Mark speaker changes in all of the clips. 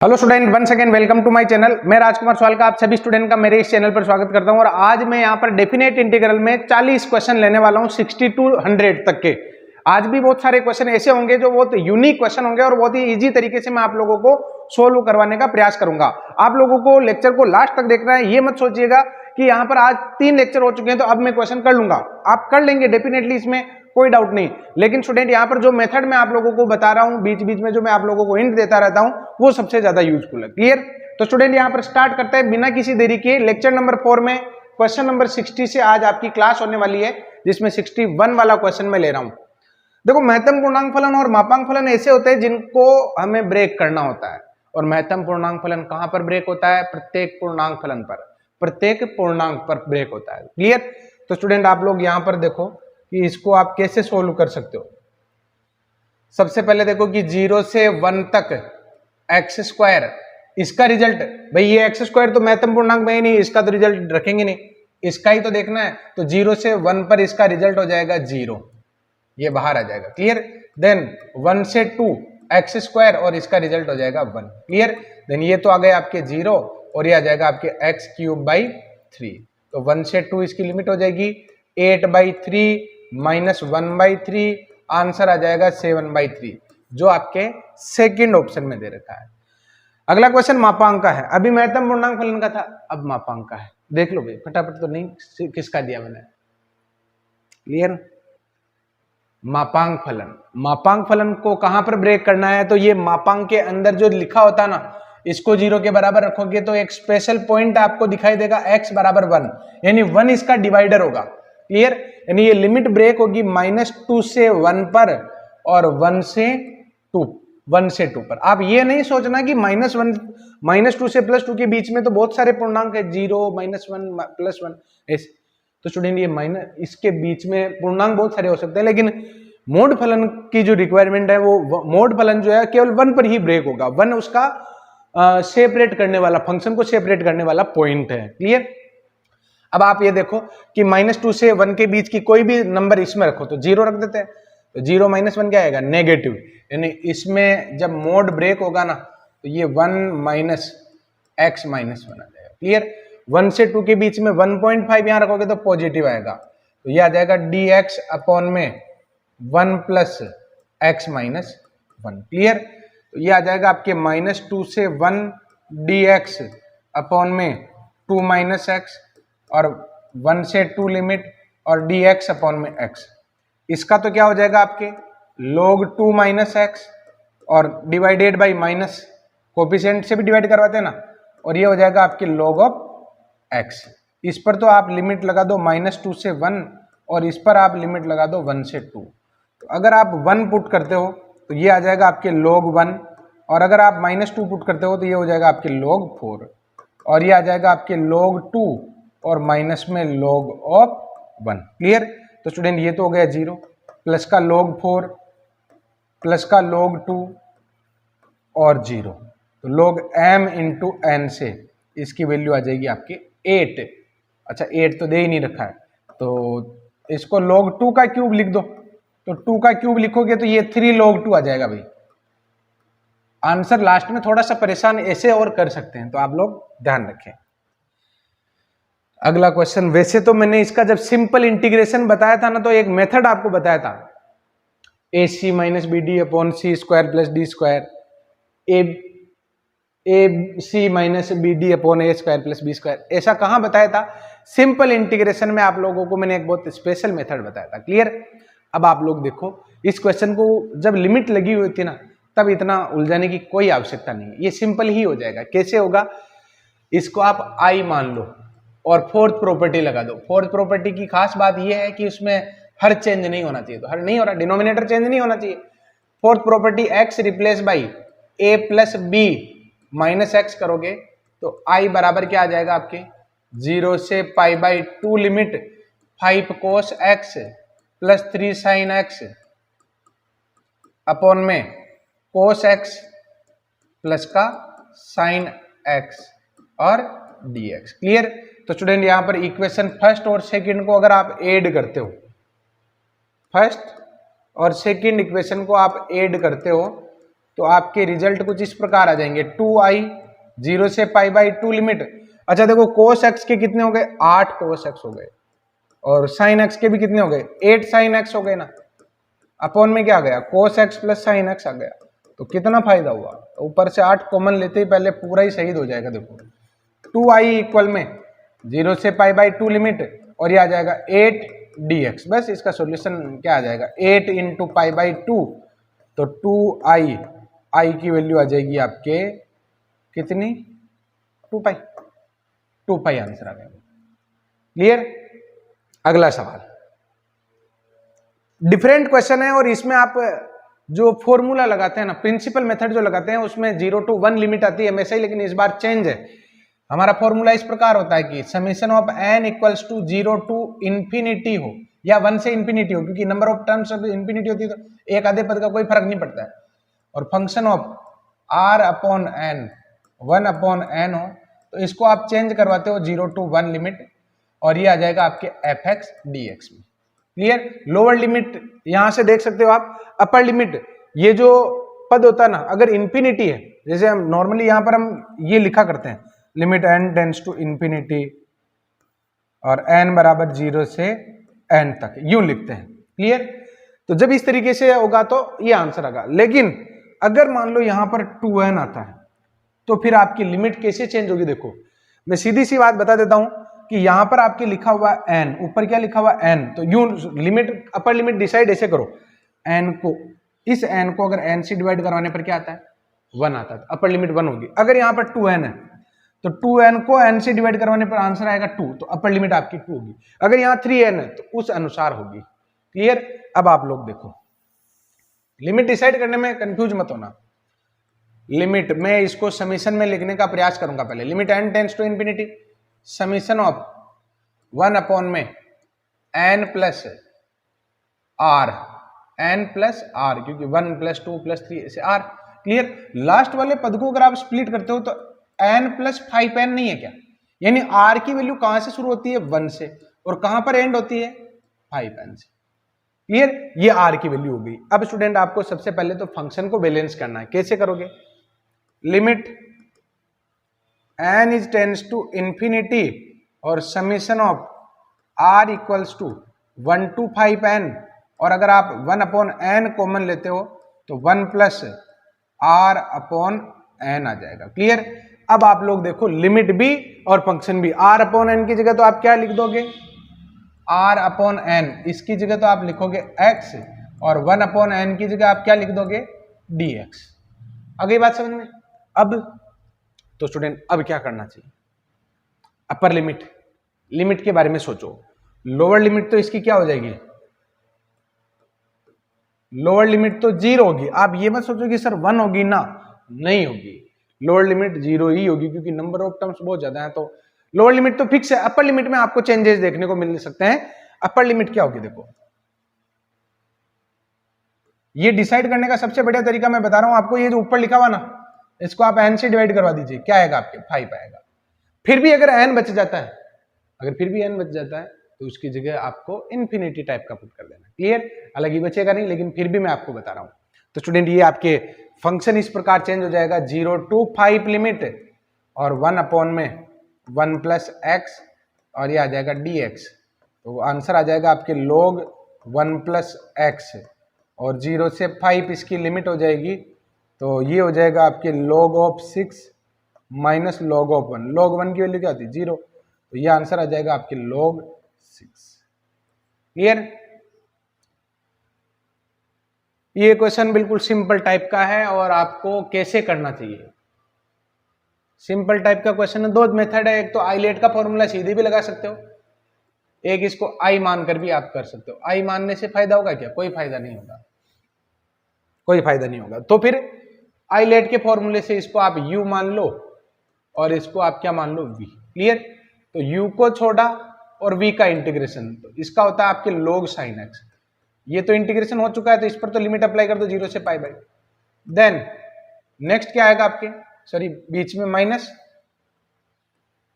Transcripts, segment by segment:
Speaker 1: Hello student, one second welcome to my channel. मैं राजकुमार स्वालका आप सभी स्टूडेंट का मेरे इस चैनल पर स्वागत करता हूं। और आज मैं यहां पर डेफिनेट इंटीग्रल में 40 क्वेश्चन लेने वाला हूं 60 to 100 तक के। आज भी बहुत सारे क्वेश्चन ऐसे होंगे जो बहुत यूनिक क्वेश्चन होंगे और बहुत ही इजी तरीके से मैं आप लोगों को सोल्व करवाने का प्रयास करूंगा। आप लोगों को लेक्चर को लास्ट तक देखना है। ये मत सोचिएगा कि यहाँ पर आज 3 लेक्चर हो चुके हैं तो अब मैं क्वेश्चन कर लूंगा। आप कर लेंगे डेफिनेटली, इसमें कोई डाउट नहीं। लेकिन स्टूडेंट यहाँ पर जो मेथड मैं आप लोगों को बता रहा हूँ, बीच बीच में जो मैं आप लोगों को हिंट देता रहता हूँ, वो सबसे ज्यादा यूजफुल है। क्लियर? तो स्टूडेंट यहाँ पर स्टार्ट करते हैं बिना किसी देरी के। लेक्चर नंबर 4 में क्वेश्चन नंबर 60 से आज आपकी क्लास होने वाली है, जिसमें 61 वाला क्वेश्चन मैं ले रहा हूँ। देखो, महत्तम पूर्णांक फलन और मापांक फलन ऐसे होते हैं जिनको हमें ब्रेक करना होता है। और महत्तम पूर्णांक फलन कहां पर ब्रेक होता है? प्रत्येक पूर्णांक फलन पर, प्रत्येक पूर्णांक पर ब्रेक होता है। क्लियर? तो स्टूडेंट आप लोग यहां पर देखो कि इसको आप कैसे सोल्व कर सकते हो। सबसे पहले देखो कि 0 से 1 तक एक्स स्क्वायर, इसका रिजल्ट, भाई ये एक्स स्क्वायर तो महत्तम पूर्णांक में ही नहीं, इसका तो रिजल्ट रखेंगे नहीं, इसका ही तो देखना है। तो 0 से 1 पर इसका रिजल्ट हो जाएगा 0, ये बाहर आ जाएगा। क्लियर? देन 1 से 2 एक्स स्क्वायर और इसका रिजल्ट हो जाएगा 1। क्लियर? देन ये तो आ गए आपके 0 और ये आ जाएगा आपके एक्स क्यूब बाई 3। तो 1 से 2 इसकी लिमिट हो जाएगी 8/3 माइनस 1/3, आंसर आ जाएगा 7/3, जो आपके सेकंड ऑप्शन में दे रखा है। अगला क्वेश्चन मापांक का है। अभी महत्तम पूर्णांक फलन का था, अब मापांक का है। देख लो भाई फटाफट, तो नहीं किसका दिया मैंने। क्लियर? मापांक फलन, मापांक फलन को कहां पर ब्रेक करना है? तो ये मापांक के अंदर जो लिखा होता है ना, इसको 0 के बराबर रखोगे तो एक स्पेशल पॉइंट आपको दिखाई देगा x बराबर 1, यानी 1 इसका डिवाइडर होगा। क्लियर? यानी ये लिमिट ब्रेक होगी -2 से 1 पर और 1 से 2 पर। आप ये नहीं सोचना कि -2 से +2 के बीच में तो बहुत सारे पूर्णांक है, 0 -1 +1 ऐसे। तो स्टूडेंट ये माइनस, इसके बीच में पूर्णांक बहुत सारे हो सकते हैं, लेकिन मोड फलन की जो रिक्वायरमेंट है वो मोड फलन जो है केवल 1 पर ही ब्रेक होगा। 1 उसका सेपरेट करने वाला, फंक्शन को सेपरेट करने वाला पॉइंट है। क्लियर? अब आप ये देखो कि -2 से 1 के बीच की कोई भी नंबर इसमें रखो तो 0 रख देते हैं, तो 0 - 1 क्या आएगा? नेगेटिव। यानी इसमें जब मोड ब्रेक होगा ना तो ये 1 - x - 1 आ जाएगा। क्लियर? 1 से 2 के बीच में 1.5 यहां रखोगे तो पॉजिटिव आएगा, तो ये आ जाएगा dx अपॉन में 1 + x - 1। क्लियर? तो ये आ जाएगा आपके -2 से 1 dx अपॉन में 2 - x और 1 से 2 लिमिट और dx अपॉन में x। इसका तो क्या हो जाएगा आपके log 2 - x और डिवाइडेड बाई माइनस, कोफिशिएंट से भी डिवाइड करवाते हैं ना, और ये हो जाएगा आपके log ऑफ x। इस पर तो आप लिमिट लगा दो -2 से 1 और इस पर आप लिमिट लगा दो 1 से 2। तो अगर आप 1 पुट करते हो तो ये आ जाएगा आपके log 1, और अगर आप -2 पुट करते हो तो ये हो जाएगा आपके log 4, और ये आ जाएगा आपके log 2 और माइनस में log ऑफ 1। क्लियर? तो स्टूडेंट ये तो हो गया 0, प्लस का log 4 प्लस का log 2 और 0, तो log m इंटू n से इसकी वैल्यू आ जाएगी आपके 8। अच्छा 8 तो दे ही नहीं रखा है, तो इसको log 2 का क्यूब लिख दो, तो 2 का क्यूब लिखोगे तो ये 3 log 2 आ जाएगा भाई। आंसर लास्ट में थोड़ा सा परेशान ऐसे और कर सकते हैं, तो आप लोग ध्यान रखें। अगला क्वेश्चन, वैसे तो मैंने इसका जब सिंपल इंटीग्रेशन बताया था ना, तो एक मेथड आपको बताया था, AC - BD upon C square plus D square, AC - BD upon A square plus B square. ऐसा कहां बताया था? सिंपल इंटीग्रेशन में आप लोगों को मैंने एक बहुत स्पेशल मेथड बताया था। क्लियर? अब आप लोग देखो, इस क्वेश्चन को जब लिमिट लगी हुई थी ना, तब इतना उलझाने की कोई आवश्यकता नहीं है, ये सिंपल ही हो जाएगा। कैसे होगा? इसको आप I मान लो और फोर्थ प्रॉपर्टी लगा दो। फोर्थ प्रॉपर्टी की खास बात यह है कि उसमें हर चेंज नहीं होना चाहिए, तो हर नहीं हो रहा, डिनोमिनेटर चेंज नहीं होना चाहिए। Fourth property x replace by a plus b minus x करोगे तो I बराबर क्या आ जाएगा आपके 0 से π/2 limit 5 cos x plus 3 sin x upon में cos x प्लस का sin x और dx। क्लियर? तो स्टूडेंट यहां पर इक्वेशन फर्स्ट और सेकंड को अगर आप ऐड करते हो, फर्स्ट और सेकंड इक्वेशन को आप ऐड करते हो तो आपके रिजल्ट कुछ इस प्रकार आ जाएंगे 2i 0 से पाई बाई 2 लिमिट। अच्छा देखो cos x के कितने हो गए 8 cos x हो गए और sin x के भी कितने हो गए 8 sin x हो गए ना। अपॉन में क्या आ गया cos x plus sin x आ गया। तो कितना फायदा हुआ, तो ऊपर से 8 कॉमन लेते ही पहले पूरा ही शहीद हो जाएगा। देखो 2i इक्वल में 0 से पाई बाई 2 लिमिट और ये आ जाएगा 8 dx। बस इसका सॉल्यूशन क्या आ जाएगा 8 इंटू पाई बाई 2, तो 2i i की वैल्यू आ जाएगी आपके कितनी 2 पाई आंसर आ गया। क्लियर। अगला सवाल डिफरेंट क्वेश्चन है और इसमें आप जो फॉर्मूला लगाते हैं ना, प्रिंसिपल मेथड जो लगाते हैं उसमें 0 to 1 लिमिट आती है हमेशा ही, लेकिन इस बार चेंज है। हमारा फॉर्मूला इस प्रकार होता है कि summation of n equals to 0 to infinity हो या 1 से इंफिनिटी हो, क्योंकि नंबर ऑफ टर्म्स अब इंफिनिटी होती है तो एक आधे पद का कोई फर्क नहीं पड़ता है। और function of r upon n 1 upon n हो तो इसको आप चेंज करवाते हो 0 to 1 लिमिट और ये आ जाएगा आपके fx dx में। क्लियर। लोअर लिमिट यहां से देख सकते हो आप, अपर लिमिट ये जो पद होता है ना अगर इंफिनिटी है, जैसे हम नॉर्मली यहां पर हम ये लिखा करते हैं limit n tends to infinity और n बराबर 0 से n तक यूं लिखते हैं। क्लियर। तो जब इस तरीके से होगा तो ये आंसर आएगा। लेकिन अगर मान लो यहां पर 2n आता है तो फिर आपकी लिमिट कैसे चेंज होगी। देखो मैं सीधी सी बात बता देता हूं कि यहां पर आपके लिखा हुआ n, ऊपर क्या लिखा हुआ n, तो यूं लिमिट अपर लिमिट डिसाइड ऐसे करो, n को इस n को अगर n से डिवाइड करवाने पर क्या आता है 1 आता है, तो अपर लिमिट 1 होगी। अगर यहां पर 2n है तो 2n को n से डिवाइड करवाने पर आंसर आएगा 2, तो अपर लिमिट आपकी 2 होगी। अगर यहां 3n है तो उस अनुसार होगी। क्लियर। अब आप लोग देखो लिमिट डिसाइड करने में कंफ्यूज मत होना। लिमिट मैं इसको समीशन में लिखने का प्रयास करूंगा। पहले limit n tends to infinity summation of 1 upon में n plus r, n plus r, क्योंकि 1 प्लस 2 प्लस 3 ऐसे r। क्लियर। लास्ट वाले पद को अगर आप स्प्लिट करते हो तो n प्लस 5n नहीं है क्या, यानी r की वैल्यू कहां से शुरू होती है 1 से और कहां पर एंड होती है 5n से। क्लियर। ये r की वैल्यू हो गई। अब स्टूडेंट आपको सबसे पहले तो फंक्शन को बैलेंस करना है। कैसे करोगे, limit n is tends to infinity और summation of r equals to 1 to 5n, और अगर आप 1 अपॉन n कॉमन लेते हो तो 1 प्लस r अपॉन n आ जाएगा। क्लियर। अब आप लोग देखो लिमिट भी और फंक्शन भी, r अपॉन n की जगह तो आप क्या लिख दोगे r अपॉन n, इसकी जगह तो आप लिखोगे x और 1 अपॉन n की जगह आप क्या लिख दोगे dx। अगली बात समझ में। अब तो स्टूडेंट अब क्या करना चाहिए, अपर लिमिट, लिमिट के बारे में सोचो। लोअर लिमिट तो इसकी क्या हो जाएगी, लोअर लिमिट तो 0 होगी। आप ये मत सोचो कि सर 1 होगी ना, नहीं होगी, लोअर लिमिट 0 ही होगी क्योंकि नंबर ऑफ टर्म्स बहुत ज्यादा है। तो लोअर लिमिट तो फिक्स है, अपर लिमिट में आपको चेंजेस देखने को मिल सकते हैं। अपर लिमिट क्या होगी, देखो ये डिसाइड करने का सबसे बढ़िया तरीका मैं बता रहा हूं आपको। ये जो ऊपर लिखा हुआ ना इसको आप n से डिवाइड करवा दीजिए, क्या आएगा आपके 5 आएगा। फिर भी अगर n बच जाता है, अगर फिर भी n बच जाता है तो उसकी जगह आपको इन्फिनिटी टाइप का पुट कर देना। क्लियर। अलग ही बचेगा नहीं, लेकिन फिर भी मैं आपको बता रहा हूं। तो स्टूडेंट ये आपके फंक्शन इस प्रकार चेंज हो जाएगा 0 to 5 लिमिट और 1 अपॉन में 1 प्लस x और ये आ जाएगा dx। तो आंसर आ जाएगा आपके log 1 प्लस x और 0 से 5 इसकी लिमिट हो जाएगी, तो ये हो जाएगा आपके log of 6 minus log of 1। log 1 की वैल्यू क्या होती है 0, तो ये आंसर आ जाएगा आपके log 6। क्लियर। ये क्वेश्चन बिल्कुल सिंपल टाइप का है और आपको कैसे करना चाहिए, सिंपल टाइप का क्वेश्चन है। 2 मेथड है, एक तो आईलेट का फॉर्मूला सीधे भी लगा सकते हो, एक इसको आई मानकर भी आप कर सकते हो। आई मानने से फायदा होगा क्या, कोई फायदा नहीं होगा, कोई फायदा नहीं होगा। तो फिर आईलेट के फॉर्मूले से इसको आप u मान लो और इसको आप क्या मान लो v। क्लियर। तो u को छोड़ा और v का इंटीग्रेशन, तो इसका होता है आपके log sin x। ये तो इंटीग्रेशन हो चुका है तो इस पर तो लिमिट अप्लाई कर दो 0 से पाई बाई। देन नेक्स्ट क्या आएगा आपके, सॉरी बीच में माइनस,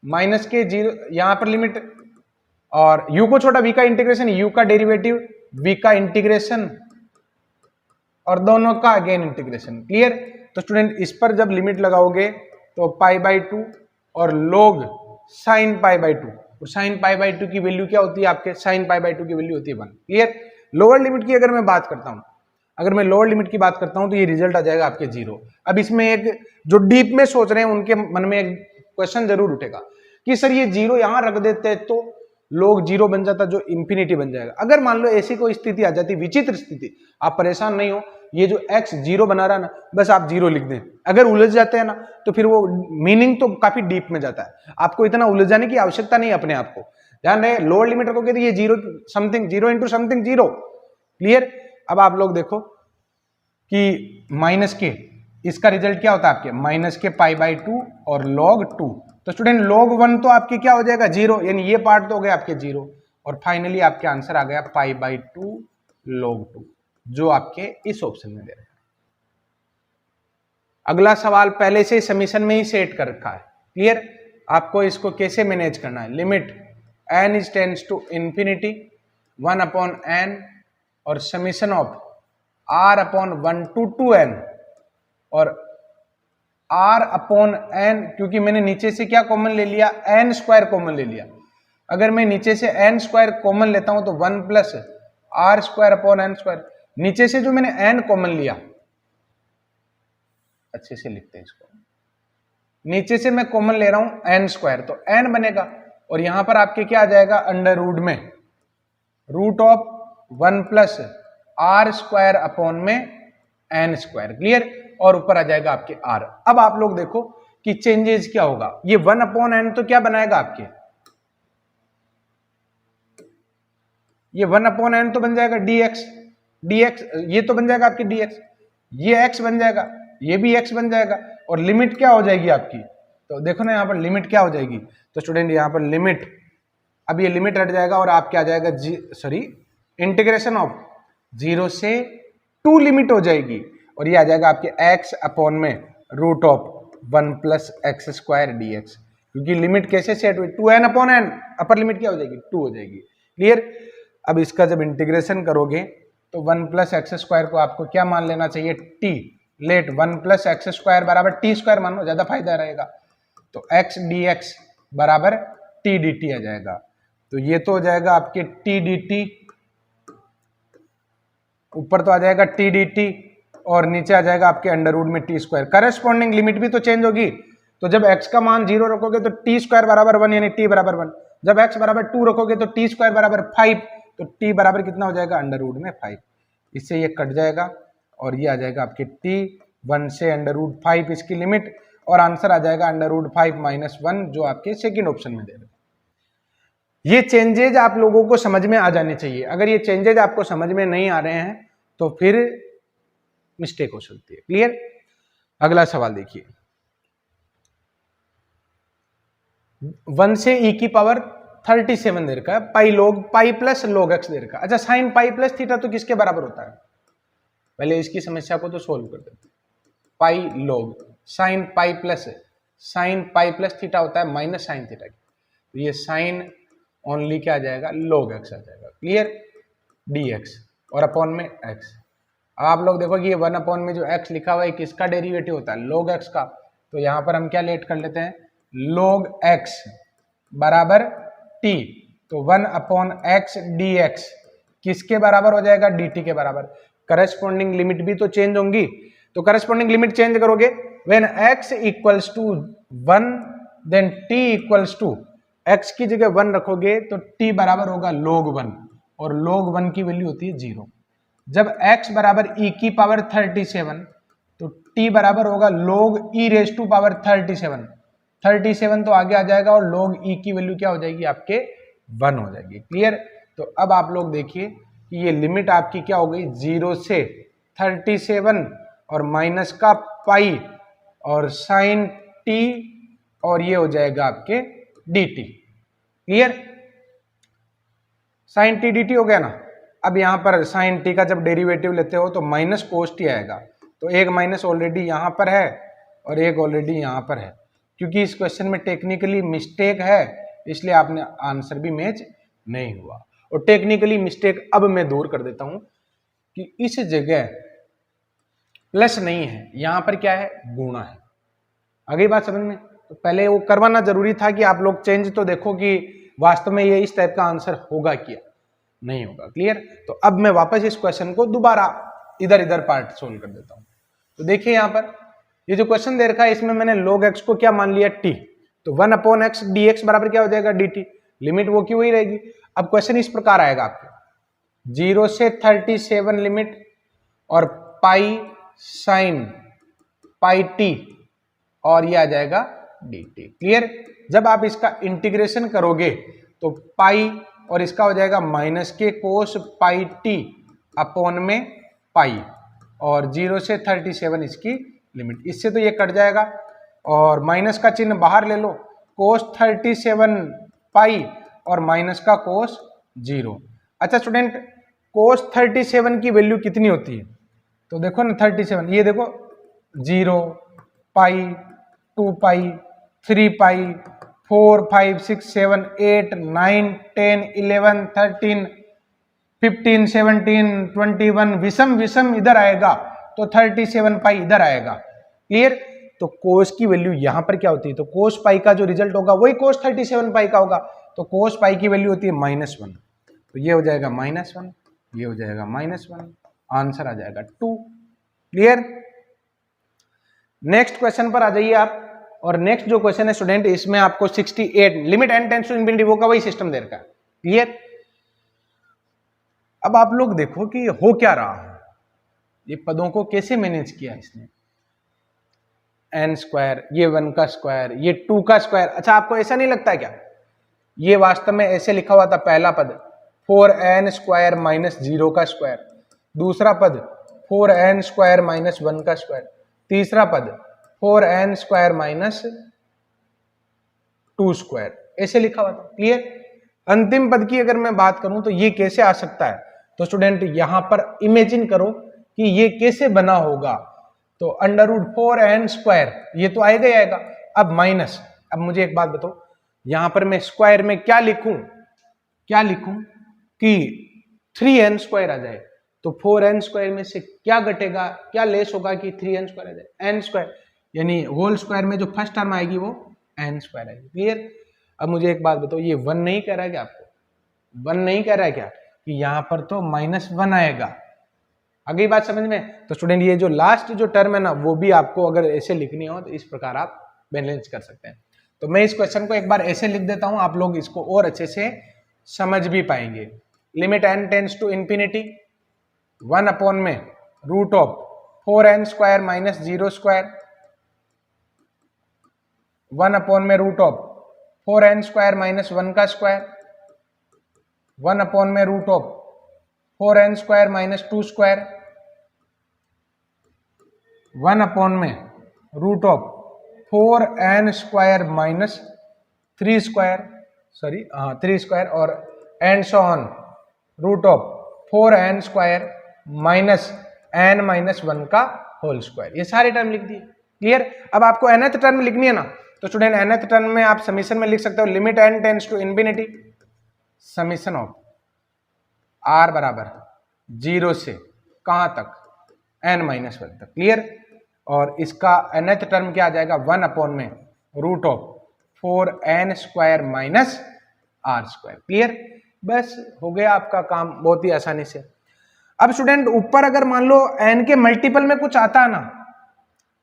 Speaker 1: माइनस के 0 यहां पर लिमिट और u को छोटा v का इंटीग्रेशन, u का डेरिवेटिव v का इंटीग्रेशन और दोनों का अगेन इंटीग्रेशन। क्लियर? तो स्टूडेंट इस पर जब लिमिट लगाओगे तो π/2 और log sin π/2, और sin π/2 की वैल्यू क्या होती है आपके? sin π/2 की वैल्यू होती है 1। क्लियर? लोअर लिमिट की अगर मैं बात करता हूं, अगर मैं लोअर लिमिट की बात करता हूं तो ये रिजल्ट आ जाएगा आपके 0। अब इसमें एक जो डीप में सोच रहे हैं उनके मन में एक क्वेश्चन जरूर उठेगा कि सर ये 0 यहां रख देते तो log 0 बन जाता, जो इंफिनिटी बन जाएगा। अगर मान लो ऐसी कोई स्थिति आ जाती, विचित्र स्थिति, आप परेशान नहीं हो, ये जो x 0 बना रहा है ना, बस आप 0 लिख दें। अगर उलझ जाते हैं ना तो फिर वो मीनिंग तो काफी डीप में जाता है, आपको इतना उलझाने की आवश्यकता नहीं अपने आप को। ध्यान रहे, लोअर लिमिट रखोगे तो ये 0 समथिंग 0 इंटू समथिंग 0। क्लियर? अब आप लोग देखो कि माइनस के, इसका रिजल्ट क्या होता है आपके? माइनस के π/2 और log 2। तो स्टूडेंट log 1 तो आपके क्या हो जाएगा? 0, यानी ये पार्ट तो हो गया आपके 0, और फाइनली आपके आंसर आ गया π/2 log 2, जो आपके इस ऑप्शन में दे रहे हैं। अगला सवाल पहले से समीशन में ही सेट कर रखा है। क्लियर? आपको इसको कैसे मैनेज करना है? Limit n is tends to infinity 1/n और summation of r/1 to 2n, और r/n, क्योंकि मैंने नीचे से क्या कॉमन ले लिया? n स्क्वायर कॉमन ले लिया। अगर मैं नीचे से n स्क्वायर कॉमन लेता हूं तो 1 प्लस r²/n²। नीचे से जो मैंने n कॉमन लिया, अच्छे से लिखते हैं इसको, नीचे से मैं कॉमन ले रहा हूं n स्क्वायर, तो n बनेगा, और यहां पर आपके क्या आ जाएगा? अंडर रूट में root of 1 plus r²/n²। Clear? और ऊपर आ जाएगा आपके r। अब आप लोग देखो कि चेंजेस क्या होगा। ये 1/n तो क्या बनाएगा आपके? ये 1/n तो बन जाएगा dx, ये तो बन जाएगा आपकी dx, ये x बन जाएगा, ये भी x बन जाएगा, और लिमिट क्या हो जाएगी आपकी? तो देखो ना यहाँ पर लिमिट क्या हो जाएगी। तो स्टूडेंट यहाँ पर लिमिट, अब ये लिमिट हट जाएगा और आप क्या आ जाएगा? इंटीग्रेशन ऑफ 0 से 2 लिमिट हो जाएगी, और ये आ जाएगा आपके x/में root of 1 plus x² dx, क्योंकि लिमिट कैसे सेट हुई? 2n/n, अपर लिमिट क्या हो जाएगी? 2 हो जाएगी। क्लियर? अब इसका जब इंटीग्रेशन करोगे तो 1 प्लस x² को आपको क्या मान लेना चाहिए? t। लेट 1 प्लस x² बराबर t² मानो, ज्यादा फायदा रहेगा। तो x dx बराबर t dt आ जाएगा। तो ये तो हो जाएगा आपके t dt, ऊपर तो आ जाएगा t dt, और नीचे आ जाएगा आपके अंडर रूट में t²। करस्पॉन्डिंग लिमिट भी तो चेंज होगी। तो जब x का मान 0 रखोगे तो t² बराबर 1, यानी t बराबर 1। जब x बराबर 2 रखोगे तो t² बराबर 5, तो t बराबर कितना हो जाएगा? अंडर रूट में 5। इससे ये कट जाएगा और ये आ जाएगा आपके t 1 से अंडर रूट 5 इसकी लिमिट, और आंसर आ जाएगा अंडर रूट 5 माइनस 1, जो आपके सेकेंड ऑप्शन में दे रहे हैं। ये चेंजेज आप लोगों को समझ में आ जाने चाहिए। अगर ये चेंजेज आपको समझ में नहीं आ रहे हैं तो फिर मिस्टेक हो सकती है। क्लियर? अगला सवाल देखिए, 1 से e की पावर 37 दे रखा है, पाई प्लस log x दे रखा है। अच्छा, साइन पाई प्लस थीटा तो किसके बराबर होता है? पहले इसकी समस्या को तो सोल्व कर देते हैं। पाई log sine pi plus theta होता है माइनस साइन थीटा की, तो ये साइन ओनली क्या आ जाएगा? log x आ जाएगा। क्लियर? dx और अपॉन में x। आप लोग देखो कि ये 1 अपॉन में जो x लिखा हुआ है किसका डेरिवेटिव होता है? log x का। तो यहां पर हम क्या लेट कर लेते हैं? log x बराबर t, तो 1 अपॉन x dx किसके बराबर हो जाएगा? dt के बराबर। करस्पॉन्डिंग लिमिट भी तो चेंज होंगी, तो करस्पॉन्डिंग लिमिट चेंज करोगे when x equals to 1 then t equals to, x की जगह 1 रखोगे तो t बराबर होगा log 1, और log 1 की वैल्यू होती है 0। जब x बराबर e की पावर 37, तो t बराबर होगा log e raise to power 37 तो आगे आ जाएगा, और log e की वैल्यू क्या हो जाएगी? आपके 1 हो जाएगी। क्लियर? तो अब आप लोग देखिए कि ये लिमिट आपकी क्या हो गई? 0 से 37 और माइनस का पाई और साइन t, और ये हो जाएगा आपके dt। Clear? Sine t dt हो गया ना। अब यहां पर साइन टी का जब डेरिवेटिव लेते हो तो माइनस कोस टी आएगा, तो एक माइनस ऑलरेडी यहां पर है और एक ऑलरेडी यहां पर है। क्योंकि इस क्वेश्चन में टेक्निकली मिस्टेक है, इसलिए आपने आंसर भी मैच नहीं हुआ। और टेक्निकली मिस्टेक अब मैं दूर कर देता हूं कि इस जगह प्लस नहीं है, यहाँ पर क्या है, गुणा है। आगे बात समझ में? तो पहले वो करवाना जरूरी था कि आप लोग चेंज तो देखो कि वास्तव में ये इस टाइप का आंसर होगा क्या, नहीं होगा। क्लियर? तो अब मैं वापस इस क्वेश्चन को दोबारा इधर इधर पार्ट सोल्व कर देता हूं। तो देखिए यहाँ पर ये जो क्वेश्चन दे रखा है इसमें मैंने log x को क्या मान लिया, t, तो 1/x dx बराबर क्या हो जाएगा, dt, लिमिट वो की वही रहेगी। अब क्वेश्चन इस प्रकार आएगा आपको 0 से 37 लिमिट और पाई साइन पाई टी और ये आ जाएगा dt। क्लियर? जब आप इसका इंटीग्रेशन करोगे तो पाई और इसका हो जाएगा माइनस के कोस पाई टी अपॉन में पाई और 0 से 37 इसकी लिमिट, इससे तो ये कट जाएगा और माइनस का चिन्ह बाहर ले लो, कोस 37 पाई और माइनस का कोस 0। अच्छा स्टूडेंट, कोस 37 की वैल्यू कितनी होती है? तो देखो ना 37, ये देखो 0 पाई 2 पाई 3 पाई 4 5 6 7 8 9 10 11 13 15 17 21 विषम विषम इधर आएगा तो 37 पाई इधर आएगा। क्लियर? तो कोस की वैल्यू यहां पर क्या होती है, तो कोस पाई का जो रिजल्ट होगा वही कोस 37 पाई का होगा, तो कोस पाई की वैल्यू होती है -1, तो ये हो जाएगा -1, ये हो जाएगा -1, आंसर आ जाएगा 2। क्लियर? नेक्स्ट क्वेश्चन पर आ जाइए आप, और नेक्स्ट जो क्वेश्चन है स्टूडेंट इसमें आपको 68 limit n tends to infinity वो का वही सिस्टम दे रखा है। क्लियर? अब आप लोग देखो कि हो क्या रहा है, ये पदों को कैसे मैनेज किया इसने, n स्क्वायर, ये 1 का स्क्वायर, ये 2 का स्क्वायर। अच्छा आपको ऐसा नहीं लगता क्या, ये वास्तव में ऐसे लिखा हुआ था, पहला पद 4n स्क्वायर माइनस 0 का स्क्वायर, दूसरा पद 4n स्क्वायर माइनस 1 का स्क्वायर, तीसरा पद 4n स्क्वायर माइनस 2 स्क्वायर, ऐसे लिखा हुआ था। क्लियर? अंतिम पद की अगर मैं बात करूं तो ये कैसे आ सकता है, तो स्टूडेंट यहां पर इमेजिन करो कि ये कैसे बना होगा, तो √4n स्क्वायर ये तो आएगा ही आएगा, अब माइनस, अब मुझे एक बात बताओ यहां पर मैं स्क्वायर में क्या लिखूं कि 3n स्क्वायर आ जाए, तो 4n स्क्वायर में से क्या घटेगा, क्या लेस होगा कि 3n स्क्वायर आ जाए, n स्क्वायर, यानी होल स्क्वायर में जो फर्स्ट टर्म आएगी वो n स्क्वायर आएगी। क्लियर? अब मुझे एक बात बताओ, ये 1 नहीं कह रहा है क्या आपको, 1 नहीं कह रहा है क्या कि यहां पर तो -1 आएगा। अगली बात समझ में? तो स्टूडेंट ये जो लास्ट जो टर्म है ना वो भी आपको अगर ऐसे लिखनी हो तो इस प्रकार आप बैलेंस कर सकते हैं। तो मैं इस क्वेश्चन को एक बार ऐसे लिख देता हूं, आप लोग इसको और अच्छे से समझ भी पाएंगे। Limit n tends to infinity 1 में √4n स्क्वायर माइनस 0 स्क्वायर 1 में √4n स्क्वायर माइनस 1 का स्क्वायर 1 में √4n स्क्वायर माइनस 2 स्क्वायर 1 में √4n square minus 3 square 3 square और and so on √4n square minus n minus 1 का होल स्क्वायर, ये सारे term लिख दिए। क्लियर? अब आपको nth टर्म लिखनी है ना, तो स्टूडेंट nth टर्म में आप समीशन में लिख सकते हो limit n tends to infinity summation of r बराबर 0 से कहां तक, n माइनस 1 तक। क्लियर? और इसका nth टर्म क्या आ जाएगा, 1 में √4n square minus r square. Clear? बस हो गया आपका काम बहुत ही आसानी से। अब स्टूडेंट ऊपर अगर मान लो n के मल्टीपल में कुछ आता है ना,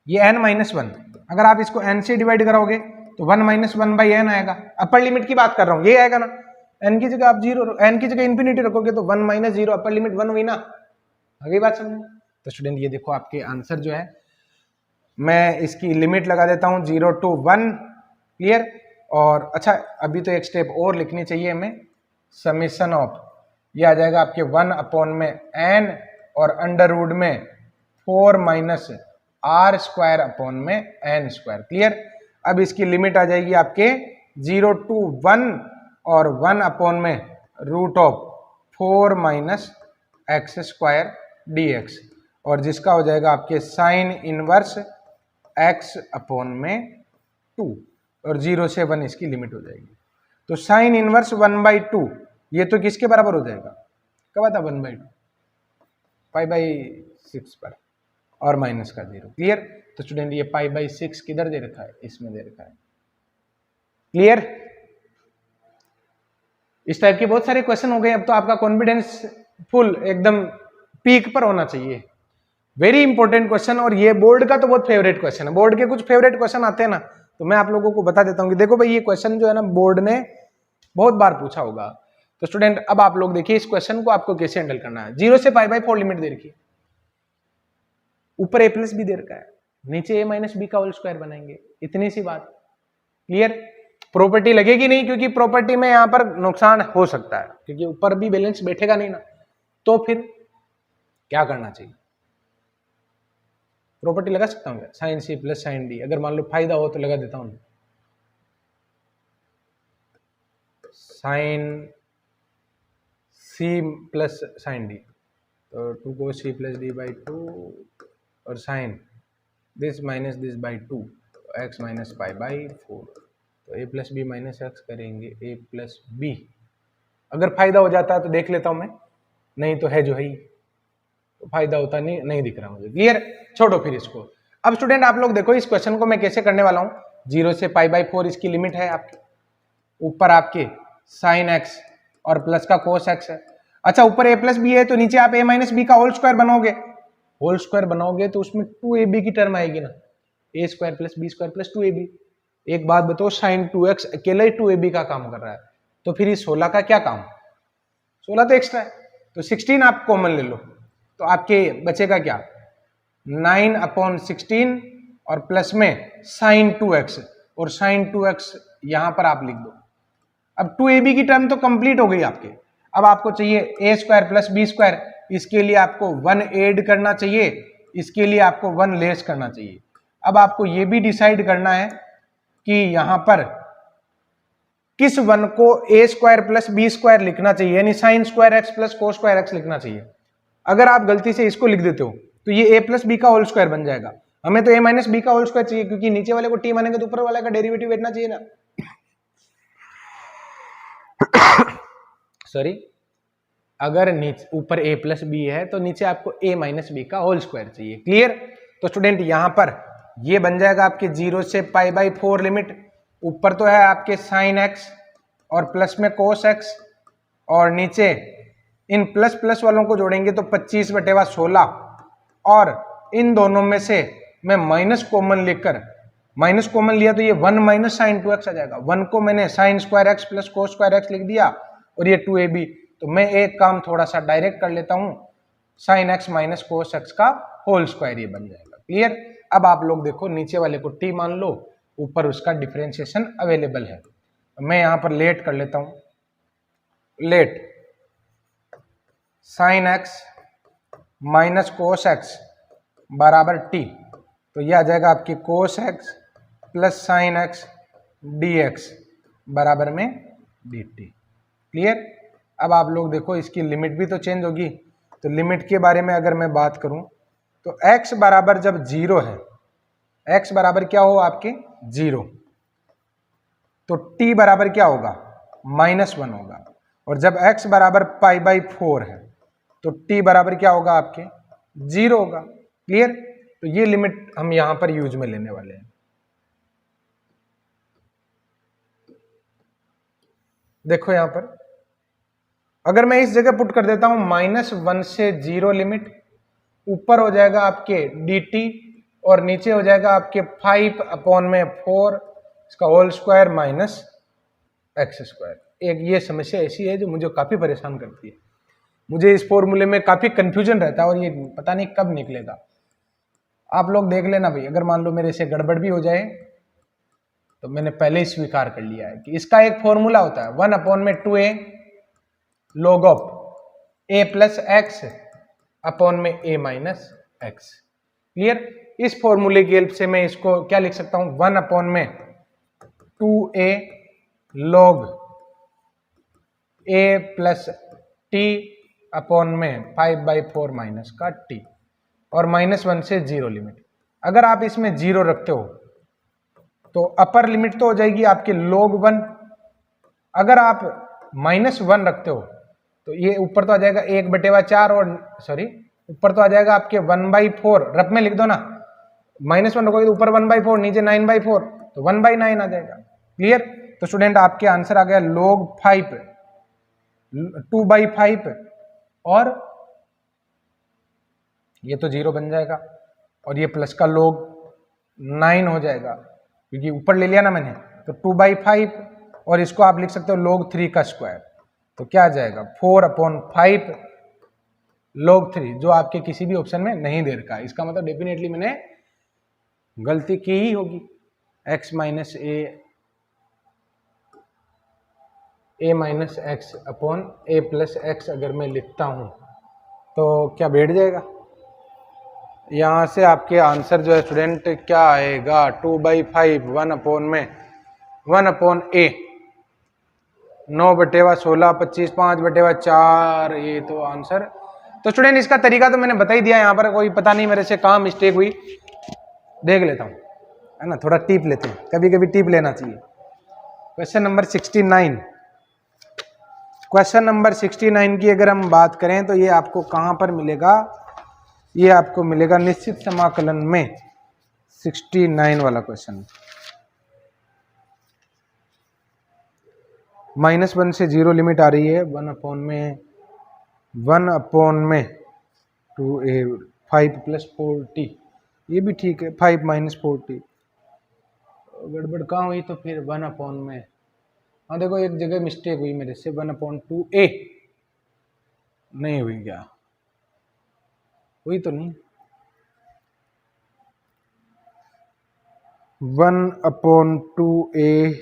Speaker 1: ये n माइनस 1, अगर आप इसको n से डिवाइड कराओगे तो 1 माइनस 1/n आएगा। अपर लिमिट की बात कर रहा हूं, ये आएगा ना, n की जगह आप 0, n की जगह इंफिनिटी रखोगे तो 1 माइनस 0, अपर लिमिट 1 हुई ना। अगली बात समझ। तो स्टूडेंट ये देखो आपके आंसर जो है, मैं इसकी लिमिट लगा देता हूं 0 to 1। क्लियर? और अच्छा अभी तो एक स्टेप और लिखनी चाहिए हमें, समीशन ऑफ ये आ जाएगा आपके 1 में n और अंडर रूट में 4 माइनस r स्क्वायर अपॉन में n स्क्वायर। क्लियर? अब इसकी लिमिट आ जाएगी आपके 0 to 1 और 1 में √4 माइनस x स्क्वायर dx, और जिसका हो जाएगा आपके साइन इनवर्स x अपॉन में 2 और 0 से 1 इसकी लिमिट हो जाएगी। तो साइन इनवर्स 1/2 ये तो किसके बराबर हो जाएगा, कब आता 1/2, 5/6 पर। और माइनस का 0। क्लियर? तो स्टूडेंट ये π/6 किधर दे रखा है? इसमें दे रखा है। क्लियर? इस टाइप के बहुत सारे क्वेश्चन हो गए। अब तो आपका कॉन्फिडेंस फुल एकदम पीक पर होना चाहिए। वेरी इंपॉर्टेंट क्वेश्चन, और ये बोर्ड का तो बहुत फेवरेट क्वेश्चन है। बोर्ड के कुछ फेवरेट क्वेश्चन आते हैं ना, तो मैं आप लोगों को बता देता हूं कि देखो भाई, ये क्वेश्चन जो है ना बोर्ड ने बहुत बार पूछा होगा। तो स्टूडेंट अब आप लोग देखिए इस क्वेश्चन को आपको कैसे हैंडल करना है। 0 से π/4 लिमिट दे रखी है, ऊपर a+b दे रखा है, नीचे a-b का होल स्क्वायर बनाएंगे, इतनी सी बात। क्लियर? प्रॉपर्टी लगेगी नहीं, क्योंकि प्रॉपर्टी में यहां पर नुकसान हो सकता है, क्योंकि ऊपर भी बैलेंस बैठेगा नहीं ना। तो फिर क्या करना चाहिए? प्रॉपर्टी लगा सकता हूँ sine C plus sine D, अगर मान लो फायदा हो तो लगा देता हूं। Sine C plus sine D, तो 2 cos c plus D by 2, और sine this minus this by 2, X minus π/4, तो a+b माइनस एक्स करेंगे a+b। अगर फायदा हो जाता है तो देख लेता हूं मैं, नहीं तो है जो है ही, तो फायदा होता नहीं दिख रहा मुझे। क्लियर? छोड़ो फिर इसको। अब स्टूडेंट आप लोग देखो इस क्वेश्चन को मैं कैसे करने वाला हूं। 0 से π/4 इसकी लिमिट है आपकी, ऊपर आपके साइन एक्स और प्लस का कोस एक्स है। अच्छा, ऊपर a+b है तो नीचे आप a-b का होल स्क्वायर बनाओगे। होल स्क्वायर बनाओगे तो उसमें 2ab की टर्म आएगी ना, a² + b² + 2ab। एक बात बताओ, साइन 2x अकेला ही 2ab का काम कर रहा है, तो फिर इस 16 का क्या काम? 16 तो एक्स्ट्रा है, तो 16 आप कॉमन ले लो, तो आपके बचेगा क्या? 9/16 और प्लस में साइन 2x, और साइन 2x यहां पर आप लिख दो। अब 2ab की टर्म तो कंप्लीट हो गई आपके। अब आपको चाहिए a² + b², इसके लिए आपको 1 ऐड करना चाहिए, इसके लिए आपको 1 लेस करना चाहिए। अब आपको ये भी डिसाइड करना है कि यहां पर किस 1 को a² + b² लिखना चाहिए, यानी sin square x + cos square x लिखना चाहिए। अगर आप गलती से इसको लिख देते हो तो ये a+b का होल स्क्वायर बन जाएगा। हमें तो a-b का होल स्क्वायर चाहिए, क्योंकि नीचे वाले को t मानेंगे तो ऊपर वाले का डेरिवेटिव बैठना चाहिए ना। सॉरी, अगर नीचे ऊपर a+b है तो नीचे आपको a-b का होल स्क्वायर चाहिए। क्लियर? तो स्टूडेंट यहां पर ये बन जाएगा आपके 0 से π/4 लिमिट, ऊपर तो है आपके साइन x और प्लस में कोस x, और नीचे इन प्लस प्लस वालों को जोड़ेंगे तो 25/16, और इन दोनों में से मैं माइनस कॉमन लेकर, माइनस कॉमन लिया तो ये 1 - sin 2x आ जाएगा। 1 को मैंने sine square x + cos square x लिख दिया, और ये 2ab। तो मैं एक काम थोड़ा सा डायरेक्ट कर लेता हूं, साइन x - cos x का होल स्क्वायर ये बन जाएगा। क्लियर? अब आप लोग देखो, नीचे वाले को t मान लो, ऊपर उसका डिफरेंशिएशन अवेलेबल है। मैं यहां पर लेट कर लेता हूं, late sign x - cos x बराबर t, तो ये आ जाएगा आपकी cos x + sin x dx बराबर में dt। क्लियर? अब आप लोग देखो इसकी लिमिट भी तो चेंज होगी। तो लिमिट के बारे में अगर मैं बात करूं तो x बराबर जब 0 है, x बराबर क्या हो आपके 0, तो t बराबर क्या होगा? -1 होगा। और जब x बराबर π/4 है तो t बराबर क्या होगा आपके 0 होगा। क्लियर? तो ये लिमिट हम यहां पर यूज में लेने वाले हैं। देखो यहां पर अगर मैं इस जगह पुट कर देता हूं -1 से 0 लिमिट, ऊपर हो जाएगा आपके dt और नीचे हो जाएगा आपके 5/4 इसका होल स्क्वायर माइनस x²। एक ये समस्या ऐसी है जो मुझे काफी परेशान करती है। मुझे इस फॉर्मूले में काफी कंफ्यूजन रहता है और ये पता नहीं कब निकलेगा। आप लोग देख लेना भाई, अगर मान लो मेरे से गड़बड़ भी हो जाए तो मैंने पहले ही स्वीकार कर लिया है कि इसका एक फॉर्मूला होता है 1/2a log of a + x upon में a - x। क्लियर? इस फॉर्मूले की हेल्प से मैं इसको क्या लिख सकता हूं, 1/2a log a + t upon में 5/4 माइनस का t, और -1 से 0 लिमिट। अगर आप इसमें 0 रखते हो तो अपर लिमिट तो हो जाएगी आपके log 1। अगर आप -1 रखते हो तो ये ऊपर तो आ जाएगा 1/4 और सॉरी ऊपर तो आ जाएगा आपके 1/4, रफ में लिख दो ना, -1 रखोगे तो ऊपर 1/4, नीचे 9/4, तो 1/9 आ जाएगा। क्लियर? तो स्टूडेंट आपके आंसर आ गया log 5, 2/5, और ये तो 0 बन जाएगा, और ये प्लस का log 9 हो जाएगा, क्योंकि ऊपर ले लिया ना मैंने, तो 2/5, और इसको आप लिख सकते हो log 3 का स्क्वायर, तो क्या आ जाएगा 4/5 log 3, जो आपके किसी भी ऑप्शन में नहीं दे रखा है। इसका मतलब डेफिनेटली मैंने गलती की ही होगी। x minus a minus x upon a plus x अगर मैं लिखता हूं तो क्या बैठ जाएगा? यहां से आपके आंसर जो है स्टूडेंट क्या आएगा, 2/5 1/a, 9/16, 25, 5/4, ये तो आंसर। तो स्टूडेंट इसका तरीका तो मैंने बता ही दिया, यहाँ पर कोई पता नहीं मेरे से कहाँ मिस्टेक हुई, देख लेता हूँ, है ना, थोड़ा टिप लेते हैं, कभी कभी टिप लेना चाहिए। क्वेश्चन नंबर 69, क्वेश्चन नंबर 69 की अगर हम बात करें तो ये आपको कहाँ पर मिलेगा, ये आपको मिलेगा निश्चित समाकलन में, 69 वाला क्वेश्चन। -1 से 0 लिमिट आ रही है, 1/में 2a, 5 + 4t, ये भी ठीक है, 5 - 4t, गड़बड़ कहाँ हुई तो फिर 1/में, हाँ देखो एक जगह मिस्टेक हुई मेरे से, 1/2a नहीं हुई, क्या हुई तो नहीं, 1/2a,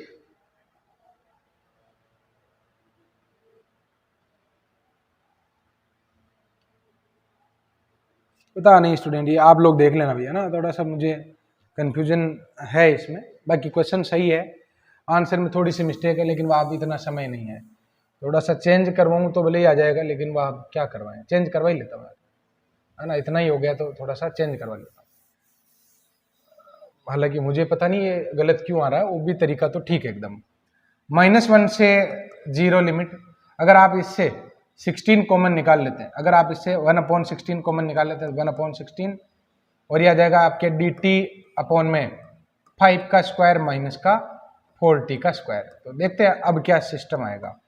Speaker 1: पता नहीं स्टूडेंट, ये आप लोग देख लेना भैया ना, थोड़ा सा मुझे कंफ्यूजन है इसमें, बाकी क्वेश्चन सही है, आंसर में थोड़ी सी मिस्टेक है, लेकिन वह आप इतना समय नहीं है, थोड़ा सा चेंज करवाऊँ तो भले ही आ जाएगा, लेकिन वह आप क्या करवाएं, चेंज करवा ही लेता हूँ, है ना, इतना ही हो गया तो थोड़ा सा चेंज करवा लेता हूँ। हालांकि मुझे पता नहीं ये गलत क्यों आ रहा है, वो भी तरीका तो ठीक है एकदम। -1 से 0 लिमिट, अगर आप इससे 16 कॉमन निकाल लेते हैं, अगर आप इससे 1/16 कॉमन निकाल लेते हैं, 1/16, और यह आ जाएगा आपके dt/में 5 का स्क्वायर माइनस का 4t का स्क्वायर। तो देखते हैं अब क्या सिस्टम आएगा,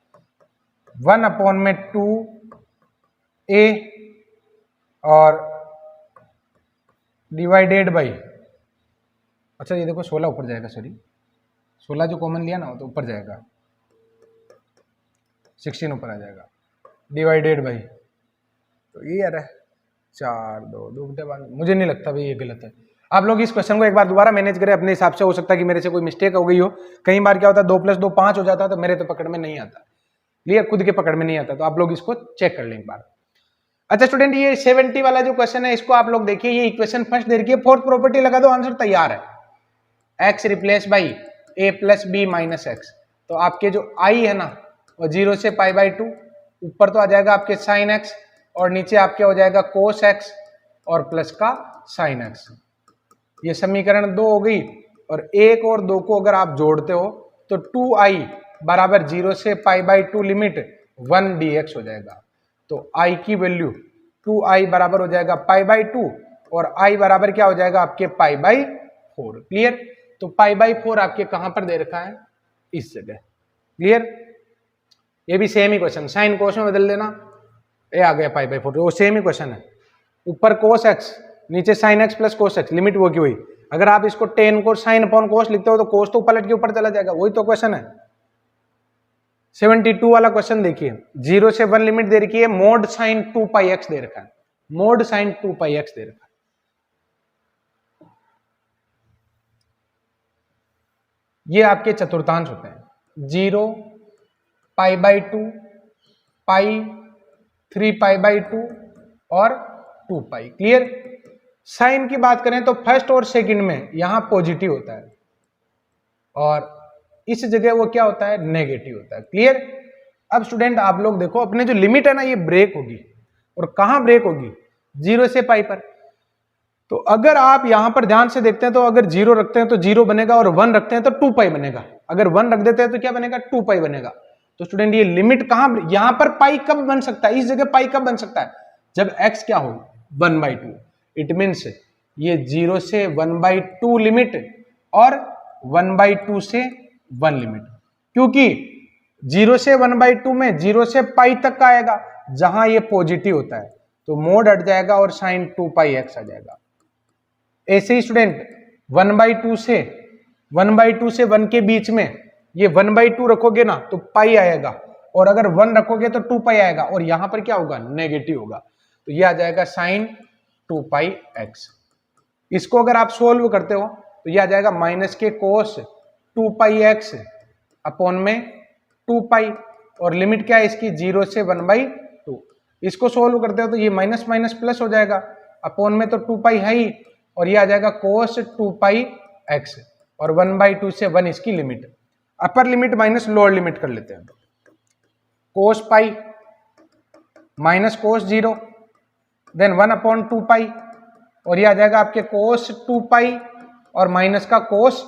Speaker 1: 1/2a और डिवाइडेड बाई, अच्छा ये देखो 16 ऊपर जाएगा, सॉरी 16 जो कॉमन लिया ना तो ऊपर जाएगा, 16 ऊपर आ जाएगा, डिवाइडेड बाई, तो ये यार है 4, 2 बटे 12, मुझे नहीं लगता भाई ये गलत है। आप लोग इस क्वेश्चन को एक बार दोबारा मैनेज करें अपने हिसाब से, हो सकता है कि मेरे से कोई मिस्टेक हो गई हो, कई बार क्या होता है 2 + 2 5 हो जाता है, तो मेरे तो पकड़ में नहीं आता, क्लियर, खुद के पकड़ में नहीं आता, तो आप लोग इसको चेक कर लें एक बार। अच्छा स्टूडेंट, ये 70 वाला जो क्वेश्चन है इसको आप लोग देखिए, ये इक्वेशन फर्स्ट दे रखी है, फोर्थ प्रॉपर्टी लगा दो, आंसर तैयार है, x replace by a + b - x, तो आपके जो i है ना वो 0 से π/2, ऊपर तो आ जाएगा आपके sin x, और नीचे आपके हो जाएगा cos x और प्लस का sin x, ये समीकरण 2 हो गई, और 1 और 2 को अगर आप जोड़ते हो तो 2i बराबर 0 से π/2 लिमिट 1 dx हो जाएगा, तो i की वैल्यू 2i बराबर हो जाएगा π/2, और i बराबर क्या हो जाएगा आपके π/4, क्लियर। तो π/4 आपके कहां पर दे रखा है, इस जगह, क्लियर। ये भी सेम ही क्वेश्चन, साइन कोस में बदल देना, ये आ गया π/4, वो सेम ही क्वेश्चन है, ऊपर cos x नीचे sin x + cos x, limit वो की हुई, अगर आप इसको tan को sin अपॉन cos लिखते हो तो cos तो पलट के ऊपर चला जाएगा, वही तो क्वेश्चन है। 72 वाला क्वेश्चन देखिए, 0 से 1 लिमिट दे रखी है, mod sin 2πx दे रखा है, mod sin 2πx दे रखा है, ये आपके चतुर्थांश होते हैं, 0, π/2, π, 3π/2 और 2π, क्लियर। साइन की बात करें तो फर्स्ट और सेकंड में यहां पॉजिटिव होता है, और इस जगह वो क्या होता है, नेगेटिव होता है, क्लियर। अब स्टूडेंट आप लोग देखो, अपने जो लिमिट है ना ये ब्रेक होगी, और कहां ब्रेक होगी, 0 से π पर, तो अगर आप यहां पर ध्यान से देखते हैं तो अगर 0 रखते हैं तो 0 बनेगा, और 1 रखते हैं तो 2π बनेगा, अगर 1 रख देते हैं तो क्या बनेगा, 2π बनेगा। तो स्टूडेंट ये लिमिट कहां, यहां पर पाई कब बन सकता है, इस जगह पाई कब बन सकता है, जब x क्या हो, 1/2। इट मीन्स ये 0 से 1/2 लिमिट और 1/2 से 1 लिमिट, क्योंकि 0 से 1/2 में 0 से पाई तक का आएगा, जहां ये पॉजिटिव होता है तो मोड हट जाएगा और साइन 2πx आ जाएगा। ऐसे ही स्टूडेंट 1/2 से 1 के बीच में ये 1/2 रखोगे ना तो पाई आएगा, और अगर 1 रखोगे तो 2π आएगा, और यहां पर क्या होगा, नेगेटिव होगा, तो ये आ जाएगा साइन 2πx। इसको अगर आप सोल्व करते हो तो ये आ जाएगा माइनस के कोस 2πx अपॉन में 2π, और लिमिट क्या है इसकी 0 से 1/2। इसको सोल्व करते हो तो ये माइनस माइनस प्लस हो जाएगा, अपॉन में तो 2π है ही, और ये आ जाएगा कोस 2πx, और 1/2 से 1 इसकी limit, upper limit minus lower limit कर लेते हैं। कोस पाई माइनस कोस 0 देन 1/2π, और ये आ जाएगा आपके कोस 2π और माइनस का कोस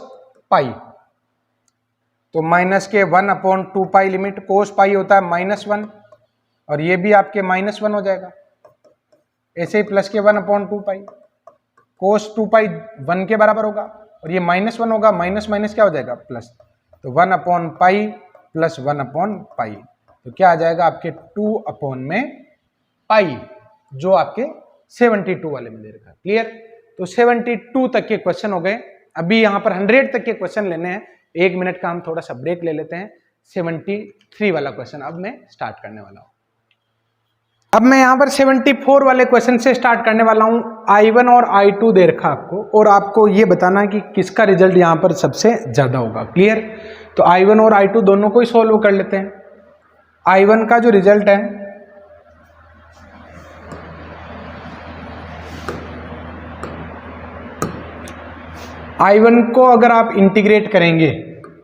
Speaker 1: पाई, तो माइनस के 1/2π लिमिट, कोस पाई होता है -1, और ये भी आपके -1 हो जाएगा। ऐसे ही प्लस के 1/2π, कोस 2π 1 के बराबर होगा, और ये -1 होगा, माइनस माइनस क्या हो जाएगा प्लस, तो 1/π प्लस 1/π, तो क्या आ जाएगा आपके 2/π, जो आपके 72 वाले में दे रखा है। क्लियर? तो 72 तक के क्वेश्चन हो गए। अभी यहाँ पर 100 तक के क्वेश्चन लेने हैं, 1 मिनट का हम थोड़ा सा ब्रेक ले लेते हैं। 73 वाला क्वेश्चन अब मैं स्टार्ट करने वाला हूँ। अब मैं यहाँ पर 74 वाले क्वेश्चन से स्टार्ट करने वाला हूँ। I1 और I2 दे रखा आपको, और आपको ये बताना है कि किसका रिजल्ट यहाँ पर सबसे ज्यादा होगा। क्लियर? तो I1 और I2 दोनों को ही सोल्व कर लेते हैं। I1 का जो रिजल्ट है I1 को अगर आप इंटीग्रेट करेंगे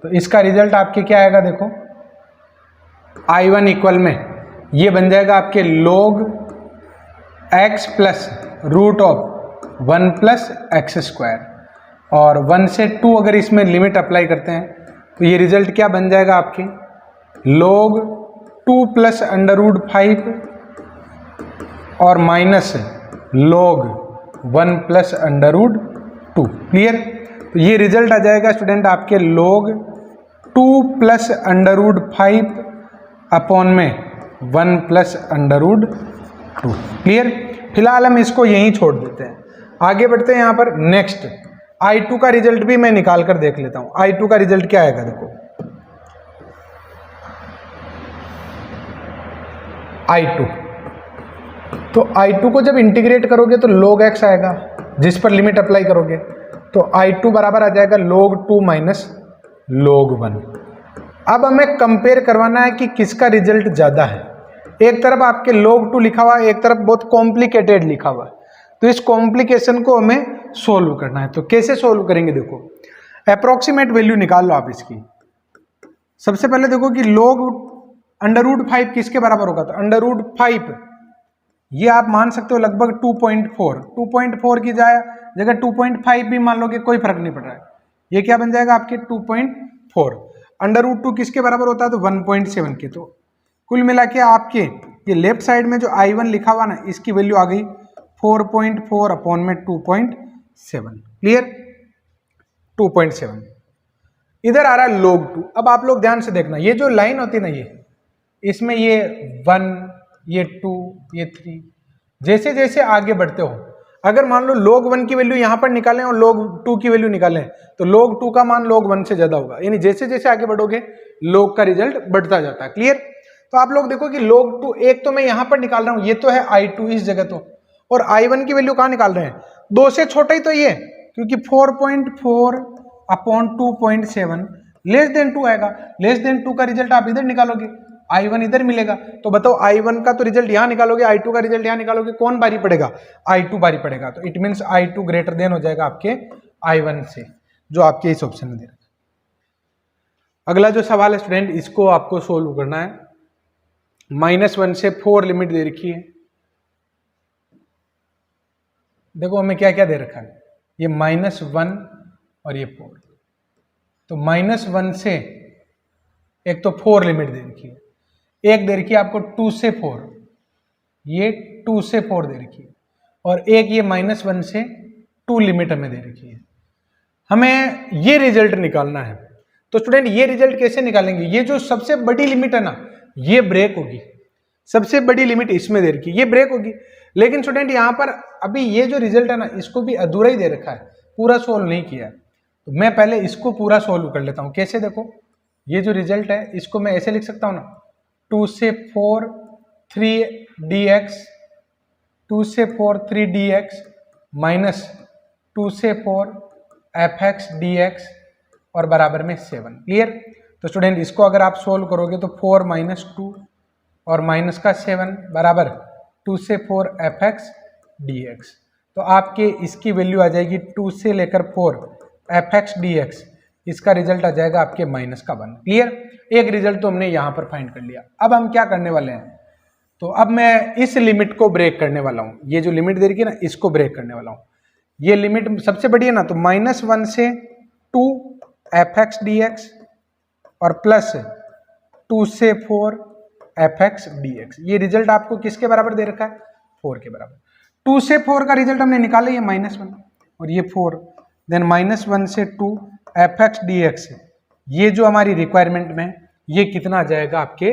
Speaker 1: तो इसका रिजल्ट आपके क्या आएगा, देखो I1 इक्वल में ये बन जाएगा आपके log x plus root of 1 plus x square, और 1 से 2 अगर इसमें लिमिट अप्लाई करते हैं तो ये रिजल्ट क्या बन जाएगा आपके log 2 प्लस √5 और माइनस log 1 प्लस √2। क्लियर? तो ये रिजल्ट आ जाएगा स्टूडेंट आपके log 2 प्लस √5 अपॉन में 1 प्लस √2। क्लियर? फिलहाल हम इसको यहीं छोड़ देते हैं, आगे बढ़ते हैं। यहाँ पर नेक्स्ट I2 का रिजल्ट भी मैं निकाल कर देख लेता हूँ। I2 का रिजल्ट क्या आएगा, देखो I2, तो I2 को जब इंटीग्रेट करोगे तो log x आएगा, जिस पर लिमिट अप्लाई करोगे, तो I2 बराबर आ जाएगा log 2 माइनस log 1। अब हमें कंपेयर करवाना है कि किसका रिजल्ट ज्यादा है। एक तरफ आपके log 2 लिखा हुआ है, एक तरफ बहुत कॉम्प्लिकेटेड लिखा हुआ है, तो इस कॉम्प्लिकेशन को हमें सोल्व करना है। तो कैसे सोल्व करेंगे, देखो अप्रोक्सीमेट वैल्यू निकाल लो आप इसकी। सबसे पहले देखो कि log √5 किसके बराबर होगा, तो √5 ये आप मान सकते हो लगभग 2.4 की जगह 2.5 भी मान लोगे, कोई फर्क नहीं पड़ रहा है। ये क्या बन जाएगा आपके 2.4। √2 किसके बराबर होता है, तो 1.7 के। तो कुल मिला के आपके ये लेफ्ट साइड में जो I1 लिखा हुआ ना, इसकी वैल्यू आ गई 4.4 अपॉन में 2.7। क्लियर? 2.7 इधर आ रहा है log 2। अब आप लोग ध्यान से देखना, ये जो लाइन होती है ना, ये इसमें ये 1, ये 2, ये 3, जैसे जैसे आगे बढ़ते हो, अगर मान लो log 1 की वैल्यू यहां पर निकालें और log 2 की वैल्यू निकालें, तो log 2 का मान log 1 से ज्यादा होगा। यानी जैसे जैसे आगे बढ़ोगे log का रिजल्ट बढ़ता जाता है। क्लियर? तो आप लोग देखो कि log 2, एक तो मैं यहां पर निकाल रहा हूं, ये तो है I2 इस जगह तो, और I1 की वैल्यू कहां निकाल रहे हैं, 2 से छोटा ही तो ये, क्योंकि 4.4 अपॉन 2.7 लेस देन 2 आएगा। लेस देन 2 का रिजल्ट आप इधर निकालोगे, I1 इधर मिलेगा। तो बताओ I1 का तो रिजल्ट यहां निकालोगे, I2 का रिजल्ट यहां निकालोगे, कौन भारी पड़ेगा, I2 भारी पड़ेगा। तो it means I2 greater than हो जाएगा आपके I1 से, जो आपके इस ऑप्शन में दे रहा है। अगला जो सवाल है स्टूडेंट, इसको आपको सोल्व करना है। -1 से 4 लिमिट दे रखी है। देखो हमें क्या क्या दे रखा है, ये -1 और ये 4। तो -1 से एक तो 4 लिमिट दे रखी है, एक दे रखी है आपको 2 से 4, ये 2 से 4 दे रखी है, और एक ये -1 से 2 लिमिट हमें दे रखी है। हमें ये रिजल्ट निकालना है। तो स्टूडेंट ये रिजल्ट कैसे निकालेंगे? ये जो सबसे बड़ी लिमिट है ना, ये ब्रेक होगी। सबसे बड़ी लिमिट इसमें दे रखी है, ये ब्रेक होगी। लेकिन स्टूडेंट यहाँ पर अभी ये जो रिजल्ट है ना, इसको भी अधूरा ही दे रखा है, पूरा सोल्व नहीं किया है। तो मैं पहले इसको पूरा सोल्व कर लेता हूँ। कैसे? देखो, ये जो रिजल्ट है इसको मैं ऐसे लिख सकता हूँ ना, 2 से 4 3dx, 2 से 4 3dx माइनस 2 से 4 fx dx और बराबर में 7। क्लियर? तो स्टूडेंट इसको अगर आप सोल्व करोगे तो 4 - 2 और माइनस का 7 बराबर 2 से 4 fx dx। तो आपके इसकी वैल्यू आ जाएगी 2 से लेकर 4 fx dx, इसका रिजल्ट आ जाएगा आपके -1। क्लियर? एक रिजल्ट तो हमने यहाँ पर फाइंड कर लिया। अब हम क्या करने वाले हैं? तो अब मैं इस लिमिट को ब्रेक करने वाला हूँ। ये जो लिमिट दे रखी है ना, इसको ब्रेक करने वाला हूँ। ये लिमिट सबसे बड़ी है ना, तो -1 से 2 fx dx और प्लस 2 से 4 fx dx। ये रिजल्ट आपको किसके बराबर दे रखा है? 4 के बराबर। 2 से 4 का रिजल्ट हमने निकाला, ये -1 और ये 4, देन -1 से 2 fx dx। ये जो हमारी रिक्वायरमेंट में ये कितना आ जाएगा? आपके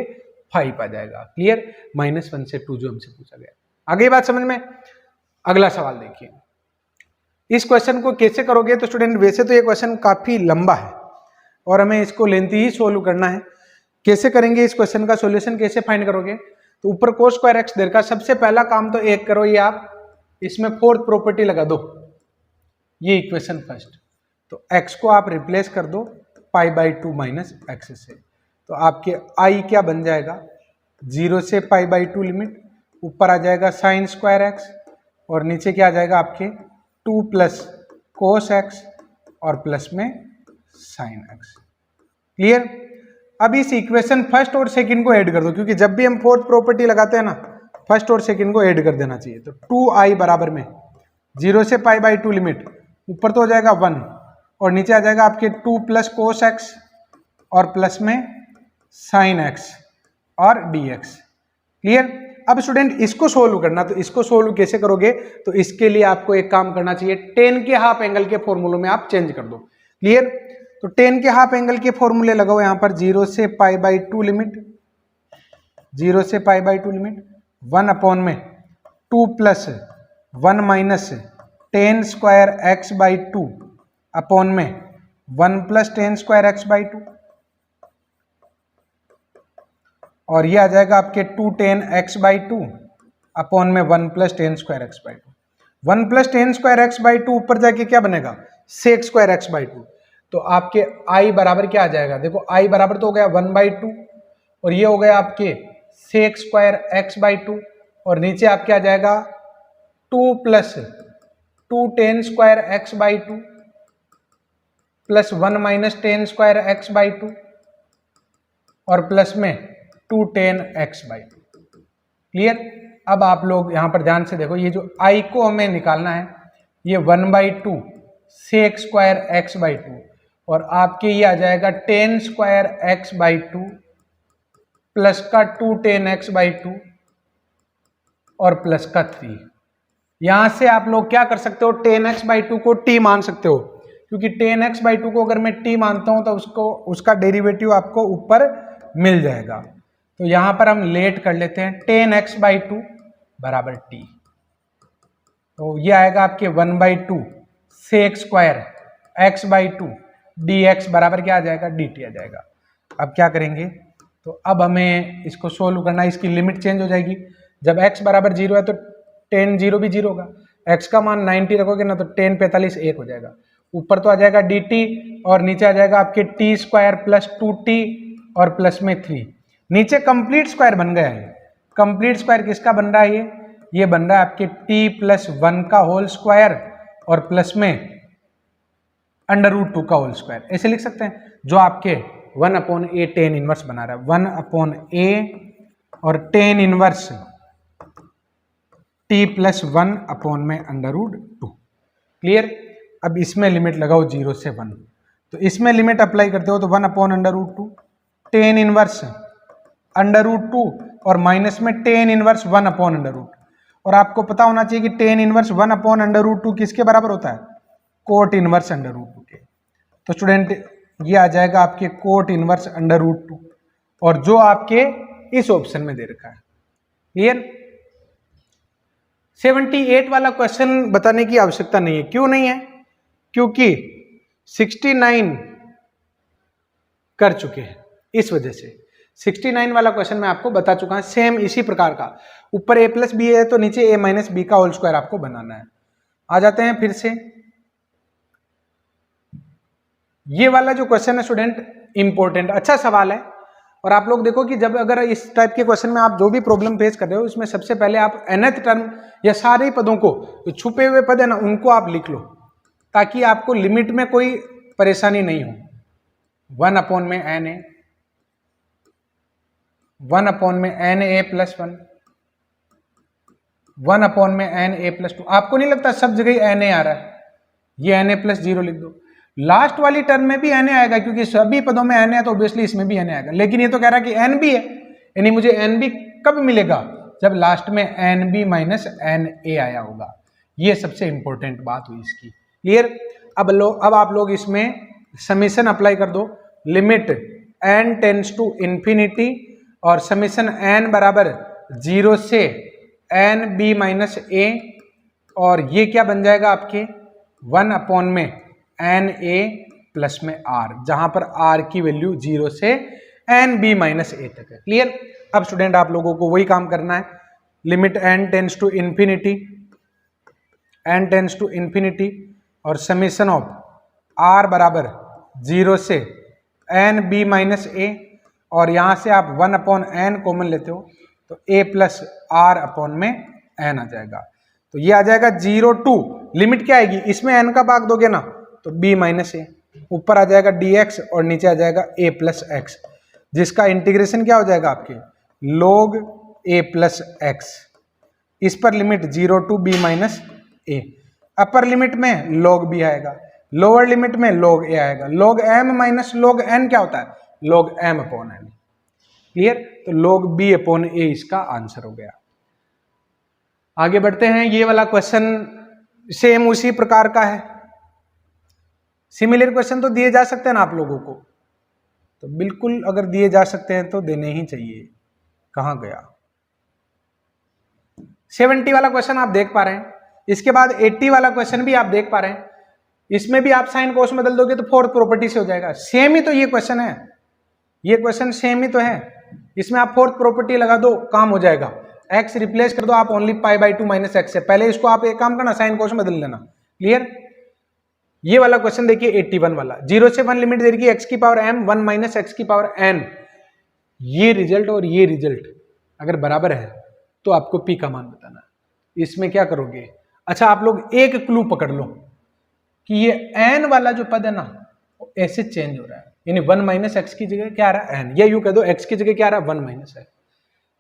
Speaker 1: 5 आ जाएगा। क्लियर? -1 से 2 जो हमसे पूछा गया। आगे बात समझ में? अगला सवाल देखिए, इस क्वेश्चन को कैसे करोगे? तो स्टूडेंट वैसे तो ये क्वेश्चन काफी लंबा है और हमें इसको लेंथी ही सोल्व करना है। कैसे करेंगे इस क्वेश्चन का सॉल्यूशन, कैसे फाइंड करोगे? तो ऊपर cos स्क्वायर x दे रखा, सबसे पहला काम तो एक करो, ये आप इसमें फोर्थ प्रॉपर्टी लगा दो, ये इक्वेशन फर्स्ट। तो x को आप रिप्लेस कर दो π/2 - x से, तो आपके i क्या बन जाएगा? 0 से π/2 लिमिट, ऊपर आ जाएगा sin स्क्वायर x और नीचे क्या आ जाएगा आपके 2 + cos x और प्लस में sin x। क्लियर? अब इस इक्वेशन फर्स्ट और सेकंड को ऐड कर दो, क्योंकि जब भी हम फोर्थ प्रॉपर्टी लगाते हैं ना, फर्स्ट और सेकंड को ऐड कर देना चाहिए। तो 2i बराबर में 0 से π/2 लिमिट, ऊपर तो हो जाएगा 1 और नीचे आ जाएगा आपके 2 + cos x और प्लस में sin x और dx। क्लियर? अब स्टूडेंट इसको सोल्व करना, तो इसको सोल्व कैसे करोगे? तो इसके लिए आपको एक काम करना चाहिए, tan के हाफ एंगल के फॉर्मूलों में आप चेंज कर दो। क्लियर? तो tan के हाफ एंगल के फॉर्मूले लगाओ यहाँ पर। 0 से π/2 लिमिट, 0 से π/2 limit 1/2 + 1 - tan square x/2 upon में 1 + tan स्क्वायर x/2 और ये आ जाएगा आपके 2 tan x/2 अपॉन में 1 + tan square x/2। 1 + tan square x/2 ऊपर जाके क्या बनेगा? sec square x/2। तो आपके i बराबर क्या आ जाएगा? देखो i बराबर तो हो गया 1/2 और ये हो गया आपके sec स्क्वायर x/2 और नीचे आपके आ जाएगा 2 + 2 tan square x/2 plus 1 - tan square x/2 और प्लस में 2 tan x/2। क्लियर? अब आप लोग यहाँ पर ध्यान से देखो, ये जो i को हमें निकालना है, ये 1/2 sec स्क्वायर x/2 और आपके ये आ जाएगा tan स्क्वायर x/2 प्लस का 2 tan x/2 और प्लस का 3। यहां से आप लोग क्या कर सकते हो? tan x/2 को t मान सकते हो, क्योंकि tan x/2 को अगर मैं t मानता हूं तो उसका डेरिवेटिव आपको ऊपर मिल जाएगा। तो यहां पर हम लेट कर लेते हैं, tan x/2 बराबर t। तो ये आएगा आपके 1/2 sec स्क्वायर x/2 dx बराबर क्या आ जाएगा? dt आ जाएगा। अब क्या करेंगे? तो अब हमें इसको सोल्व करना है, इसकी लिमिट चेंज हो जाएगी। जब x बराबर 0 है तो tan 0 भी 0 होगा। x का मान 90 रखोगे ना तो tan 45 1 हो जाएगा। ऊपर तो आ जाएगा dt और नीचे आ जाएगा आपके t स्क्वायर प्लस 2t और प्लस में 3। नीचे कंप्लीट स्क्वायर बन गया है। कंप्लीट स्क्वायर किसका बन रहा है? ये बन रहा है आपके t + 1 का होल स्क्वायर और प्लस में √2 का होल स्क्वायर। ऐसे लिख सकते हैं, जो आपके 1/a tan इनवर्स बना रहा है। 1/a और tan इनवर्स t + 1 अपॉन में √2। क्लियर? अब इसमें लिमिट लगाओ 0 से 1, तो इसमें लिमिट अप्लाई करते हो तो 1/√2 tan इनवर्स √2 और माइनस में tan इनवर्स 1/√2 और आपको पता होना चाहिए कि टेन इनवर्स 1/√2 किसके बराबर होता है? कोट इनवर्स √2 के। तो स्टूडेंट ये आ जाएगा आपके कोट इनवर्स √2 और जो आपके इस ऑप्शन में दे रखा है। क्लियर? 78 वाला क्वेश्चन बताने की आवश्यकता नहीं है। क्यों नहीं है? क्योंकि 69 कर चुके हैं, इस वजह से 69 वाला क्वेश्चन मैं आपको बता चुका हूं। सेम इसी प्रकार का, ऊपर a प्लस बी है तो नीचे a माइनस बी का होल स्क्वायर आपको बनाना है। आ जाते हैं फिर से, ये वाला जो क्वेश्चन है स्टूडेंट इंपॉर्टेंट, अच्छा सवाल है। और आप लोग देखो कि जब अगर इस टाइप के क्वेश्चन में आप जो भी प्रॉब्लम फेस कर रहे हो, इसमें सबसे पहले आप nth टर्म या सारे पदों को, जो छुपे हुए पद है ना, उनको आप लिख लो, ताकि आपको लिमिट में कोई परेशानी नहीं हो। 1 में n a, 1 में n a प्लस 1, 1 में n a प्लस 2। आपको नहीं लगता सब जगह n a आ रहा है? ये n a प्लस 0 लिख दो। लास्ट वाली टर्म में भी n a आएगा, क्योंकि सभी पदों में n है तो ऑब्वियसली इसमें भी n आएगा। लेकिन ये तो कह रहा है कि n भी है, यानी मुझे n भी कब मिलेगा? जब लास्ट में n b minus n a आया होगा। ये सबसे इंपॉर्टेंट बात हुई इसकी। क्लियर? अब आप लोग इसमें समीशन अप्लाई कर दो। Limit n tends to infinity और समीशन n बराबर 0 से n b माइनस a, और ये क्या बन जाएगा आपके 1 में n a प्लस में r, जहां पर r की वैल्यू 0 से n b माइनस a तक है। क्लियर? अब स्टूडेंट आप लोगों को वही काम करना है। Limit n tends to infinity, n tends to infinity और समीशन ऑफ r बराबर 0 से n b माइनस a, और यहां से आप 1/n कॉमन लेते हो तो a प्लस r अपॉन में n आ जाएगा। तो ये आ जाएगा 0 टू, लिमिट क्या आएगी? इसमें n का भाग दोगे ना तो b माइनस a, ऊपर आ जाएगा dx और नीचे आ जाएगा a प्लस x, जिसका इंटीग्रेशन क्या हो जाएगा आपके log a प्लस x। इस पर limit 0 to b minus a, upper limit में log b आएगा, लोअर लिमिट में log a आएगा। log m minus log n क्या होता है? log m upon n। Clear? तो log b अपॉन a इसका आंसर हो गया। आगे बढ़ते हैं। ये वाला क्वेश्चन सेम उसी प्रकार का है। सिमिलर क्वेश्चन तो दिए जा सकते हैं ना आप लोगों को, तो बिल्कुल अगर दिए जा सकते हैं तो देने ही चाहिए। कहां गया? 70 वाला क्वेश्चन आप देख पा रहे हैं। इसके बाद 80 वाला क्वेश्चन भी आप देख पा रहे हैं। इसमें भी आप साइन कोस बदल दोगे तो फोर्थ प्रॉपर्टी से हो जाएगा। सेम ही तो ये क्वेश्चन है, ये क्वेश्चन सेम ही तो है। इसमें आप फोर्थ प्रॉपर्टी लगा दो, काम हो जाएगा। x रिप्लेस कर दो आप ओनली π/2 माइनस एक्स से। पहले इसको आप एक काम करना, साइन कोस बदल लेना। क्लियर? ये वाला क्वेश्चन देखिए 81 वाला, 0 से 1 लिमिट दे रखी है x की पावर m 1 माइनस x की पावर n। ये रिजल्ट और ये रिजल्ट अगर बराबर है तो आपको p का मान बताना है। इसमें क्या करोगे? अच्छा, आप लोग एक क्लू पकड़ लो कि ये n वाला जो पद है ना वो ऐसे चेंज हो रहा है, यानी 1 माइनस एक्स की जगह क्या आ रहा है n, या यूं कह दो x की जगह क्या आ रहा है 1 माइनस x।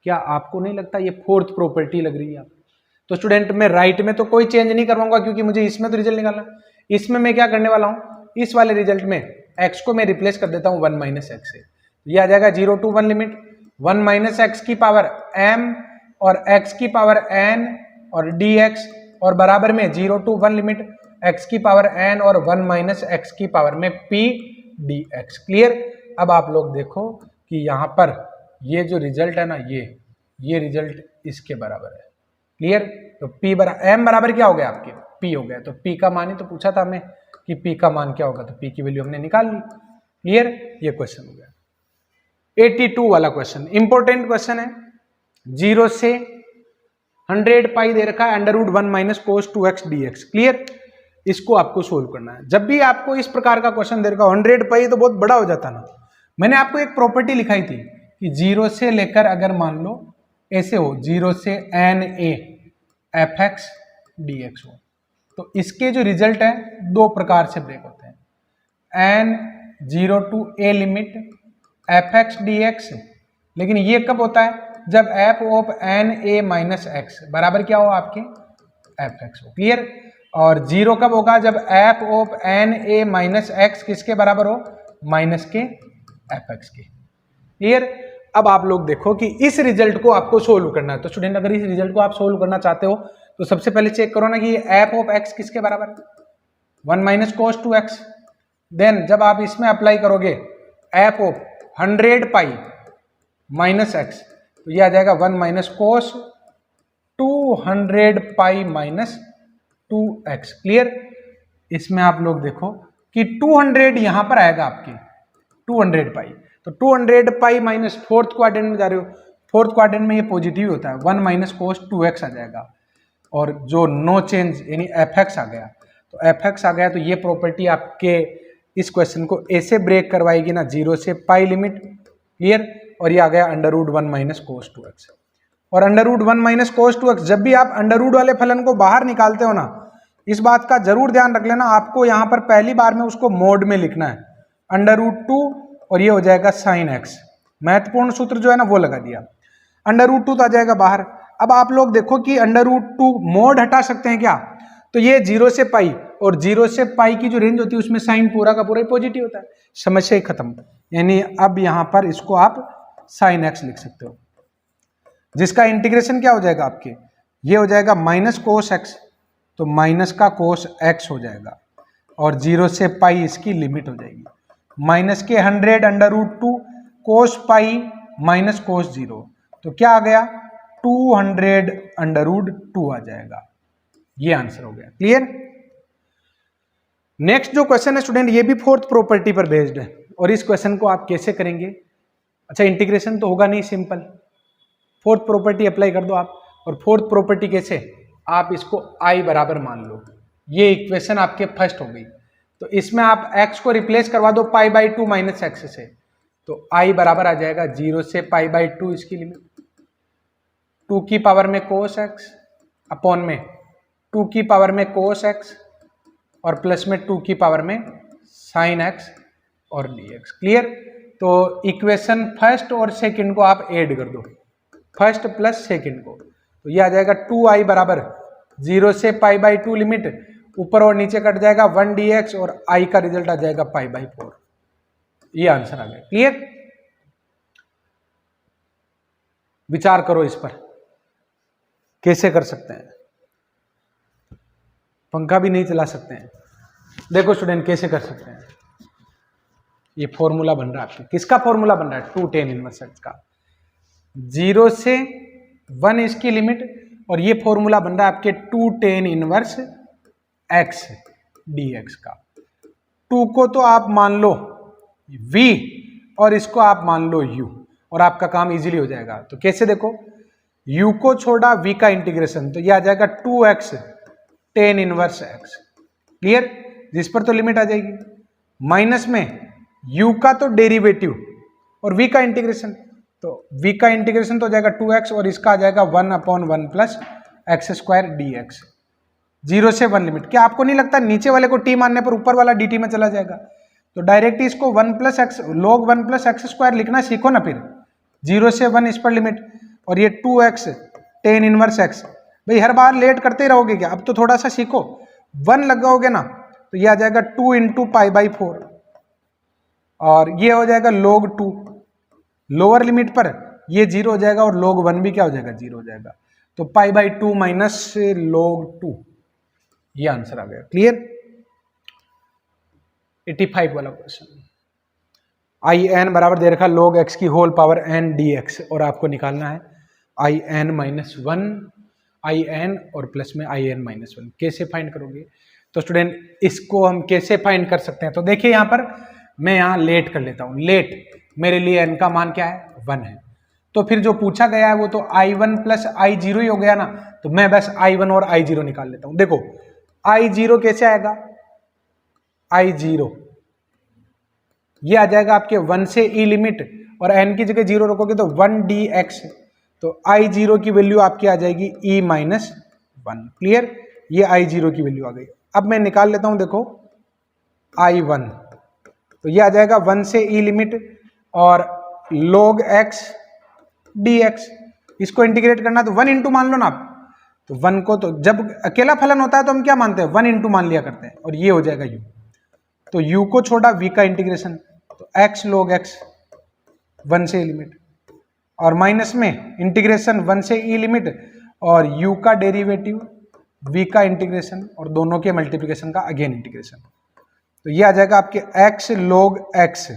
Speaker 1: क्या आपको नहीं लगता ये फोर्थ प्रॉपर्टी लग रही है आपको? तो स्टूडेंट मैं राइट में तो कोई चेंज नहीं करवाऊंगा, क्योंकि मुझे इसमें तो रिजल्ट निकालना। इसमें मैं क्या करने वाला हूं, इस वाले रिजल्ट में x को मैं रिप्लेस कर देता हूं 1 माइनस एक्स से। ये आ जाएगा 0 टू 1 लिमिट 1 माइनस एक्स की पावर m और x की पावर n और dx, और बराबर में 0 टू 1 लिमिट x की पावर n और 1 माइनस एक्स की पावर में p dx। क्लियर? अब आप लोग देखो कि यहाँ पर ये जो रिजल्ट है ना, ये रिजल्ट इसके बराबर है। क्लियर? तो p m बराबर क्या हो गया आपके? p हो गया। तो p का मान ही तो पूछा था हमें कि p का मान क्या होगा, तो p की वैल्यू हमने निकाल ली। क्लियर? ये क्वेश्चन हो गया। 82 वाला क्वेश्चन इंपॉर्टेंट क्वेश्चन है। 0 से 100 पाई दे रखा है √1 minus cos 2x dx। Clear? इसको आपको सोल्व करना है। जब भी आपको इस प्रकार का क्वेश्चन दे रखा 100 पाई तो बहुत बड़ा हो जाता ना। मैंने आपको एक प्रॉपर्टी लिखाई थी कि 0 से लेकर अगर मान लो ऐसे हो 0 से n a fx dx हो, तो इसके जो रिजल्ट है दो प्रकार से ब्रेक होते हैं। n 0 to a limit fx dx, लेकिन ये कब होता है? जब f of n a minus x बराबर क्या हो आपके fx हो। क्लियर? और 0 कब होगा? जब f of n a minus x किसके बराबर हो? माइनस के fx के। क्लियर? अब आप लोग देखो कि इस रिजल्ट को आपको सोल्व करना है। तो स्टूडेंट अगर इस रिजल्ट को आप सोल्व करना चाहते हो तो सबसे पहले चेक करो ना कि एफ ऑफ एक्स किसके बराबर है, 1 माइनस कोस 2x। देन जब आप इसमें अप्लाई करोगे F of 100 pi minus x, तो ये आ जाएगा 1 minus cos 200 pi minus 2x। Clear. इसमें आप लोग देखो कि 200 यहां पर आएगा आपके 200 पाई, तो 200 पाई माइनस फोर्थ क्वाड्रेंट में जा रहे हो, फोर्थ क्वाड्रेंट में ये पॉजिटिव होता है, 1 माइनस कोस 2x आ जाएगा। और जो नो चेंज यानी एफ एक्स आ गया, तो एफ एक्स आ गया तो ये प्रॉपर्टी आपके इस क्वेश्चन को ए से ब्रेक करवाएगी ना, 0 से पाई लिमिट। क्लियर। और ये आ गया under root 1 minus cos 2x। और under root 1 minus cos 2x, जब भी आप अंडर रूट वाले फलन को बाहर निकालते हो ना, इस बात का जरूर ध्यान रख लेना, आपको यहाँ पर पहली बार में उसको मोड में लिखना है, अंडर रूट 2 और ये हो जाएगा साइन एक्स। महत्वपूर्ण सूत्र जो है ना वो लगा दिया, अंडर रूट 2 तो आ जाएगा बाहर। अब आप लोग देखो कि अंडर रूट 2 मोड हटा सकते हैं क्या, तो ये 0 से पाई, और 0 से पाई की जो रेंज होती है उसमें साइन पूरा का पूरा पॉजिटिव होता है, समस्या ही खत्म। यानी अब यहां पर इसको आप साइन एक्स लिख सकते हो, जिसका इंटीग्रेशन क्या हो जाएगा आपके, ये हो जाएगा माइनस कोस एक्स, तो माइनस का कोस एक्स हो जाएगा, और 0 से पाई इसकी लिमिट हो जाएगी, माइनस के 100 अंडर रूट 2 कोस पाई माइनस कोस 0, तो क्या आ गया 200 अंडर रूट 2 आ जाएगा। ये आंसर हो गया। क्लियर। नेक्स्ट जो क्वेश्चन है स्टूडेंट, ये भी फोर्थ प्रॉपर्टी पर बेस्ड है, और इस क्वेश्चन को आप कैसे करेंगे, अच्छा इंटीग्रेशन तो होगा नहीं, सिंपल फोर्थ प्रॉपर्टी अप्लाई कर दो आप। और फोर्थ प्रॉपर्टी कैसे, आप इसको i बराबर मान लो, ये इक्वेशन आपके फर्स्ट हो गई, तो इसमें आप x को रिप्लेस करवा दो पाई बाई 2 माइनस एक्स से, तो i बराबर आ जाएगा 0 से पाई बाई 2 इसकी लिमिट, 2 की पावर में कोस एक्स अपॉन में 2 की पावर में कोस एक्स और प्लस में 2 की पावर में साइन एक्स और dx। क्लियर। तो इक्वेशन फर्स्ट और सेकंड को आप ऐड कर दो, फर्स्ट प्लस सेकंड को, तो ये आ जाएगा 2i बराबर 0 से पाई बाई 2 लिमिट, ऊपर और नीचे कट जाएगा 1 dx और i का रिजल्ट आ जाएगा पाई बाई 4। ये आंसर आ गया। क्लियर। विचार करो इस पर कैसे कर सकते हैं, पंखा भी नहीं चला सकते हैं। देखो स्टूडेंट कैसे कर सकते हैं, ये फॉर्मूला बन रहा है आपका, किसका फॉर्मूला बन रहा है, 2 tan इनवर्स x का, 0 से 1 इसकी लिमिट, और ये फॉर्मूला बन रहा है आपके 2 tan इनवर्स x dx का। 2 को तो आप मान लो v और इसको आप मान लो u, और आपका काम इजीली हो जाएगा। तो कैसे देखो, u को छोड़ा v का इंटीग्रेशन, तो ये आ जाएगा 2x tan inverse x। Clear. जिस पर तो लिमिट आ जाएगी, माइनस में u का तो डेरिवेटिव और v का इंटीग्रेशन, तो v का इंटीग्रेशन तो हो जाएगा 2x और इसका आ जाएगा 1/1 प्लस एक्स स्क्वायर dx। 0 से 1 लिमिट, क्या आपको नहीं लगता नीचे वाले को t मानने पर ऊपर वाला dt में चला जाएगा, तो डायरेक्ट इसको 1 plus x log 1 plus x square लिखना सीखो ना फिर, 0 से 1 इस पर लिमिट, और ये 2x tan इनवर्स x। भाई हर बार लेट करते ही रहोगे क्या, अब तो थोड़ा सा सीखो, 1 लगाओगे ना तो ये आ जाएगा 2 इंटू पाई बाई 4, और ये हो जाएगा log 2, लोअर लिमिट पर ये 0 हो जाएगा और log 1 भी क्या हो जाएगा 0 हो जाएगा, तो पाई बाई 2 माइनस log 2, ये आंसर आ गया। क्लियर। 85 वाला क्वेश्चन, आई एन बराबर दे रखा log x की होल पावर n dx, और आपको निकालना है I N minus 1 I N और प्लस में आई एन माइनस 1। कैसे फाइंड करोगे, तो स्टूडेंट इसको हम कैसे फाइंड कर सकते हैं, तो देखिए यहाँ पर मैं यहाँ लेट कर लेता हूँ, लेट मेरे लिए n का मान क्या है 1 है, तो फिर जो पूछा गया है वो तो i1 प्लस i0 ही हो गया ना, तो मैं बस i1 और i0 निकाल लेता हूँ। देखो i0 कैसे आएगा, i0 ये आ जाएगा आपके 1 से e लिमिट, और n की जगह 0 रखोगे तो 1 dx, तो i0 की वैल्यू आपकी आ जाएगी e माइनस 1। क्लियर। ये i0 की वैल्यू आ गई। अब मैं निकाल लेता हूं, देखो i1, तो ये आ जाएगा 1 से e लिमिट और log x dx, इसको इंटीग्रेट करना तो 1 इंटू मान लो ना आप, तो 1 को तो जब अकेला फलन होता है तो हम क्या मानते हैं 1 इंटू मान लिया करते हैं, और ये हो जाएगा u, तो u को छोड़ा v का इंटीग्रेशन, तो x log x 1 से लिमिट, और माइनस में इंटीग्रेशन 1 से ई लिमिट और u का डेरिवेटिव v का इंटीग्रेशन और दोनों के मल्टीप्लिकेशन का अगेन इंटीग्रेशन। तो ये आ जाएगा आपके x log x।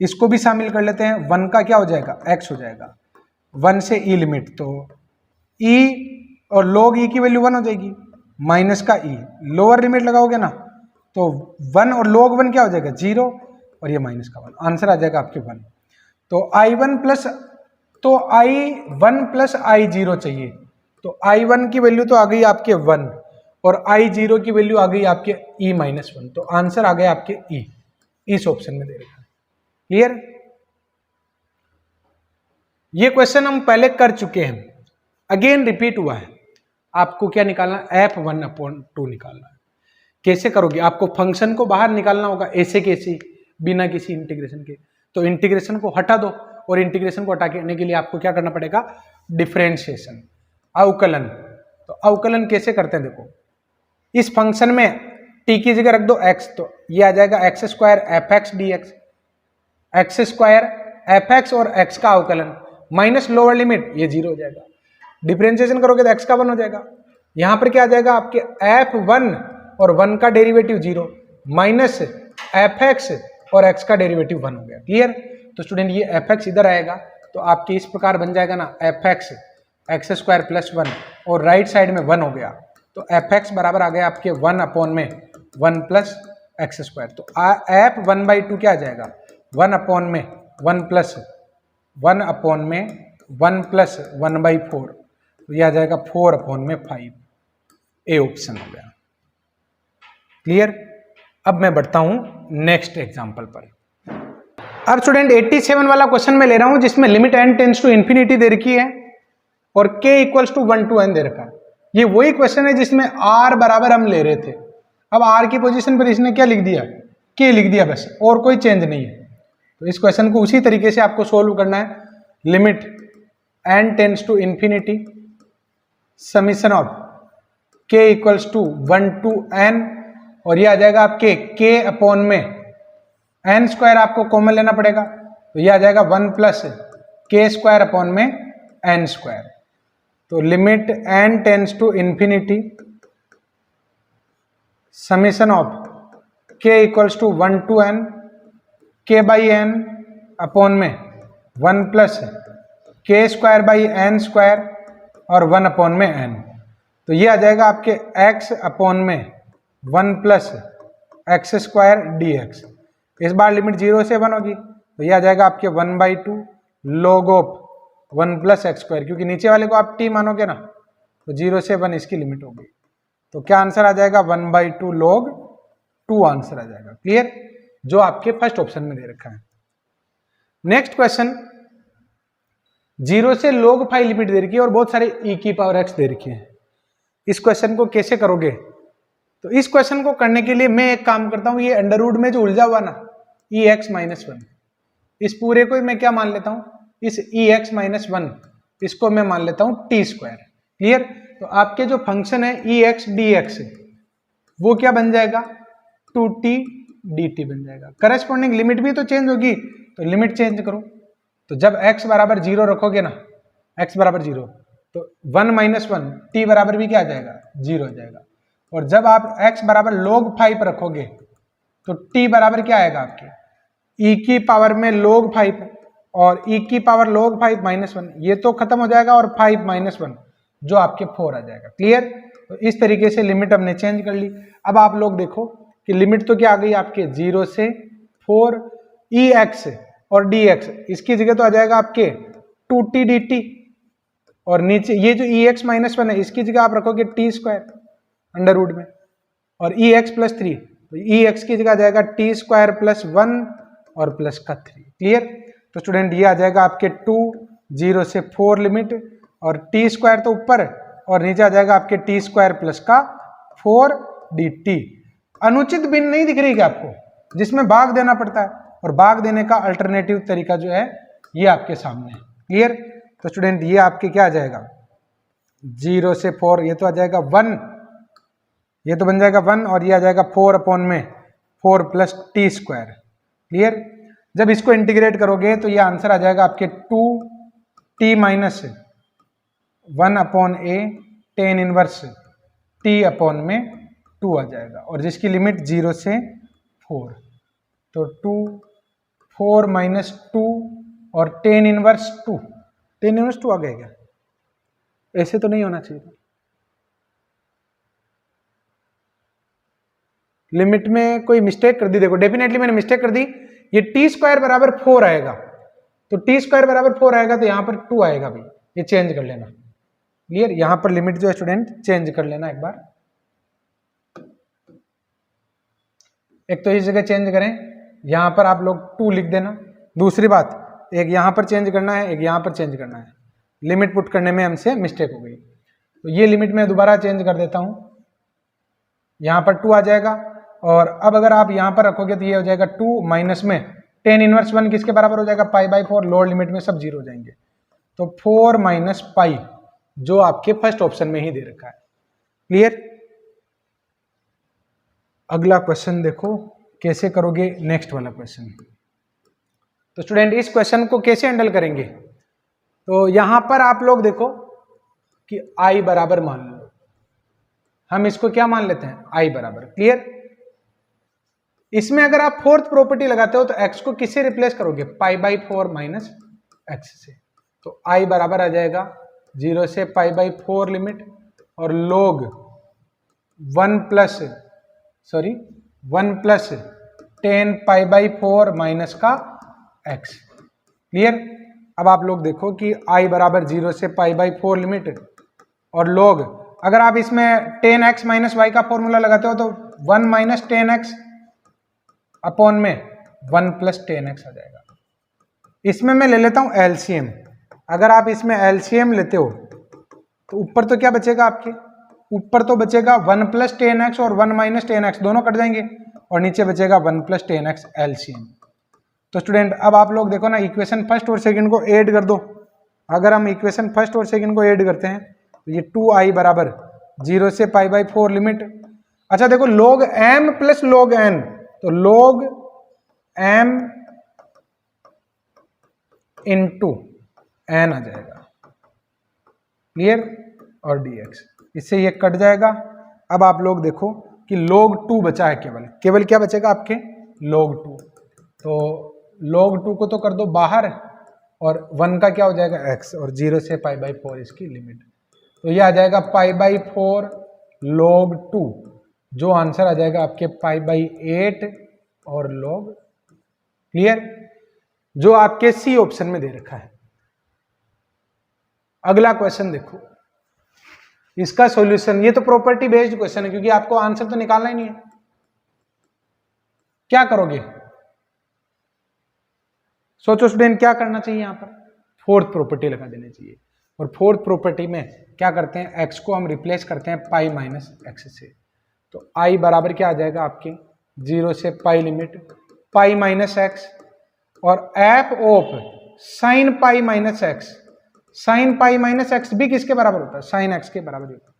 Speaker 1: इसको भी शामिल कर लेते हैं, 1 का क्या हो जाएगा x हो जाएगा 1 से ई लिमिट, तो e और log e की वैल्यू 1 हो जाएगी माइनस का e, लोअर लिमिट लगाओगे ना तो 1 और log 1 क्या हो जाएगा 0 और ये माइनस का 1, आंसर आ जाएगा आपके 1। तो I1 प्लस I0 चाहिए, तो I1 की वैल्यू तो आ गई आपके 1 और I0 की वैल्यू आ गई आपके e माइनस 1, तो आंसर आ गया आपके e, इस ऑप्शन में दे रखा है। क्लियर? ये क्वेश्चन हम पहले कर चुके हैं, अगेन रिपीट हुआ है। आपको क्या निकालना है, f1/2 निकालना है। कैसे करोगे, आपको फंक्शन को बाहर निकालना होगा ऐसे कैसे, बिना किसी इंटीग्रेशन के। तो इंटीग्रेशन को हटा दो और इंटीग्रेशन को हटाने के लिए आपको क्या करना पड़ेगा, डिफरेंशिएशन, अवकलन। तो अवकलन कैसे करते हैं, देखो इस फंक्शन में t की जगह रख दो x, तो ये आ जाएगा x² fx dx, x² fx और x का अवकलन माइनस लोअर लिमिट, ये 0 हो जाएगा। डिफरेंशिएशन करोगे तो x का 1 हो जाएगा। यहां पर क्या आ जाएगा आपके f1 और 1 का डेरिवेटिव 0 माइनस fx और x का डेरिवेटिव 1 हो गया। क्लियर? तो स्टूडेंट ये fx इधर आएगा तो आपके इस प्रकार बन जाएगा ना, fx x² प्लस 1 और राइट साइड में 1 हो गया, तो fx बराबर आ गया आपके 1/1 प्लस x²। तो f1/2 क्या आ जाएगा 1/1 प्लस 1/1 प्लस 1/4, तो यह आ जाएगा 4/5। ए ऑप्शन हो गया। क्लियर? अब मैं बढ़ता हूं नेक्स्ट एग्जांपल पर। अब स्टूडेंट 87 वाला क्वेश्चन मैं ले रहा हूं जिसमें limit n tends to infinity दे रखी है और k equals to 1 to n दे रखा है। ये वही क्वेश्चन है जिसमें r बराबर हम ले रहे थे। अब r की पोजीशन पर इसने क्या लिख दिया, k लिख दिया बस, और कोई चेंज नहीं है। तो इस क्वेश्चन को उसी तरीके से आपको सोल्व करना है। Limit n tends to infinity summation of k equals to 1 to n, और ये आ जाएगा आपके k अपॉन में n² आपको कॉमन लेना पड़ेगा, तो ये आ जाएगा 1 प्लस k² अपॉन में n²। तो limit n tends to infinity summation of k equals to 1 to n, k/n upon में 1 प्लस k² और 1 अपॉन में n। तो ये आ जाएगा आपके x अपॉन में 1 प्लस x² dx। इस बार लिमिट 0 से 1 होगी, तो ये आ जाएगा आपके 1/2 log ऑफ 1 प्लस x², क्योंकि नीचे वाले को आप t मानोगे ना, तो 0 से 1 इसकी लिमिट होगी। तो क्या आंसर आ जाएगा 1/2 log 2 आंसर आ जाएगा। क्लियर? जो आपके फर्स्ट ऑप्शन में दे रखा है। नेक्स्ट क्वेश्चन, 0 से log 5 लिमिट दे रखी है और बहुत सारे e⁻x दे रखी है। इस क्वेश्चन को कैसे करोगे, तो इस क्वेश्चन को करने के लिए मैं एक काम करता हूं, ये अंडर में जो उलझा हुआ ना e(x-1), इस पूरे को मैं क्या मान लेता हूं, इस e(x-1) इसको मैं मान लेता हूं t²। क्लियर? तो आपके जो फंक्शन है e(x dx) वो क्या बन जाएगा 2t dt बन जाएगा। करस्पॉन्डिंग लिमिट भी तो चेंज होगी, तो लिमिट चेंज करो। तो जब x बराबर 0 रखोगे ना, x बराबर 0, तो 1 - 1 t बराबर भी क्या आ जाएगा 0 हो जाएगा। और जब आप x बराबर log 5 रखोगे तो t बराबर क्या आएगा आपके e की पावर में log 5 और e की पावर log 5 - 1, ये तो खत्म हो जाएगा और 5 - 1 जो आपके 4 आ जाएगा। क्लियर? तो इस तरीके से लिमिट हमने चेंज कर ली। अब आप लोग देखो कि लिमिट तो क्या आ गई आपके 0 से 4 ex और dx, इसकी जगह तो आ जाएगा आपके 2t dt, और नीचे ये जो ex-1 है इसकी जगह आप रखोगे t² अंडर में, और ex + 3, तो ex की जगह आ जाएगा t² + 1 और प्लस का 3। क्लियर? तो स्टूडेंट ये आ जाएगा आपके 2 0 से 4 लिमिट, और t² तो ऊपर और नीचे आ जाएगा आपके t² प्लस का 4 dt। अनुचित भिन्न नहीं दिख रही क्या आपको, जिसमें भाग देना पड़ता है, और भाग देने का अल्टरनेटिव तरीका जो है ये आपके सामने है। क्लियर? तो स्टूडेंट ये आपके क्या आ जाएगा 0 से 4, ये तो आ जाएगा 1, ये तो बन जाएगा 1, और ये आ जाएगा 4/4 प्लस t²। क्लियर? जब इसको इंटीग्रेट करोगे तो ये आंसर आ जाएगा आपके 2 t minus 1/a tan inverse t upon में 2 आ जाएगा, और जिसकी लिमिट 0 से 4, तो 2 4 माइनस 2 और tan इनवर्स 2, tan इनवर्स 2 आ गया क्या? ऐसे तो नहीं होना चाहिए। लिमिट में कोई मिस्टेक कर दी, देखो डेफिनेटली मैंने मिस्टेक कर दी। ये टी स्क्वायर बराबर 4 आएगा, तो टी स्क्वायर बराबर 4 आएगा तो यहां पर 2 आएगा भाई, ये चेंज कर लेना। क्लियर? यहां पर लिमिट जो है स्टूडेंट चेंज कर लेना एक बार। एक तो इस जगह चेंज करें, यहां पर आप लोग 2 लिख देना। दूसरी बात, एक यहां पर चेंज करना है, एक यहां पर चेंज करना है। लिमिट पुट करने में हमसे मिस्टेक हो गई, तो ये लिमिट मैं दोबारा चेंज कर देता हूं। यहां पर 2 आ जाएगा, और अब अगर आप यहां पर रखोगे तो ये हो जाएगा 2 माइनस में tan इनवर्स 1 किसके बराबर हो जाएगा? π/4। लोअर लिमिट में सब 0 हो जाएंगे, तो 4 माइनस पाई जो आपके फर्स्ट ऑप्शन में ही दे रखा है। क्लियर? अगला क्वेश्चन देखो कैसे करोगे, नेक्स्ट वाला क्वेश्चन। तो स्टूडेंट इस क्वेश्चन को कैसे हैंडल करेंगे? तो यहां पर आप लोग देखो कि i बराबर मान लो, हम इसको क्या मान लेते हैं? i बराबर। क्लियर? इसमें अगर आप फोर्थ प्रॉपर्टी लगाते हो तो x को किससे रिप्लेस करोगे? π/4 माइनस x से। तो i बराबर आ जाएगा 0 से π/4 लिमिट, और log 1 प्लस tan π/4 माइनस का x। क्लियर? अब आप लोग देखो कि i बराबर 0 से π/4 लिमिट, और log, अगर आप इसमें tan x माइनस y का फॉर्मूला लगाते हो तो 1 माइनस tan x अपॉन में 1 प्लस tan x आ जाएगा। इसमें मैं ले लेता हूं एलसीएम। अगर आप इसमें एलसीएम लेते हो तो ऊपर तो क्या बचेगा आपके? ऊपर तो बचेगा 1 प्लस tan x और 1 माइनस tan x, दोनों कट जाएंगे, और नीचे बचेगा 1 प्लस tan x एलसीएम। तो स्टूडेंट अब आप लोग देखो ना, इक्वेशन फर्स्ट और सेकंड को ऐड कर दो। अगर हम इक्वेशन फर्स्ट और सेकंड को ऐड करते हैं तो ये 2i बराबर 0 से π/4 लिमिट। अच्छा देखो, log m plus log n, तो log m इंटू n आ जाएगा। क्लियर? और dx, इससे ये कट जाएगा। अब आप लोग देखो कि log 2 बचा है, केवल क्या बचेगा आपके? log 2। तो log 2 को तो कर दो बाहर, और 1 का क्या हो जाएगा? x, और 0 से π/4 इसकी लिमिट। तो ये आ जाएगा π/4 log 2, जो आंसर आ जाएगा आपके π/8 और log। क्लियर? जो आपके सी ऑप्शन में दे रखा है। अगला क्वेश्चन देखो, इसका सॉल्यूशन, ये तो प्रॉपर्टी बेस्ड क्वेश्चन है क्योंकि आपको आंसर तो निकालना ही नहीं है। क्या करोगे? सोचो स्टूडेंट, क्या करना चाहिए? यहां पर फोर्थ प्रॉपर्टी लगा देनी चाहिए, और फोर्थ प्रॉपर्टी में क्या करते हैं? x को हम रिप्लेस करते हैं पाई माइनस एक्स से। तो i बराबर क्या आ जाएगा आपके? 0 से pi limit pi minus X, और F of sine pi minus X. Sine pi minus X भी किसके बराबर होता है? साइन एक्स के बराबर होता है।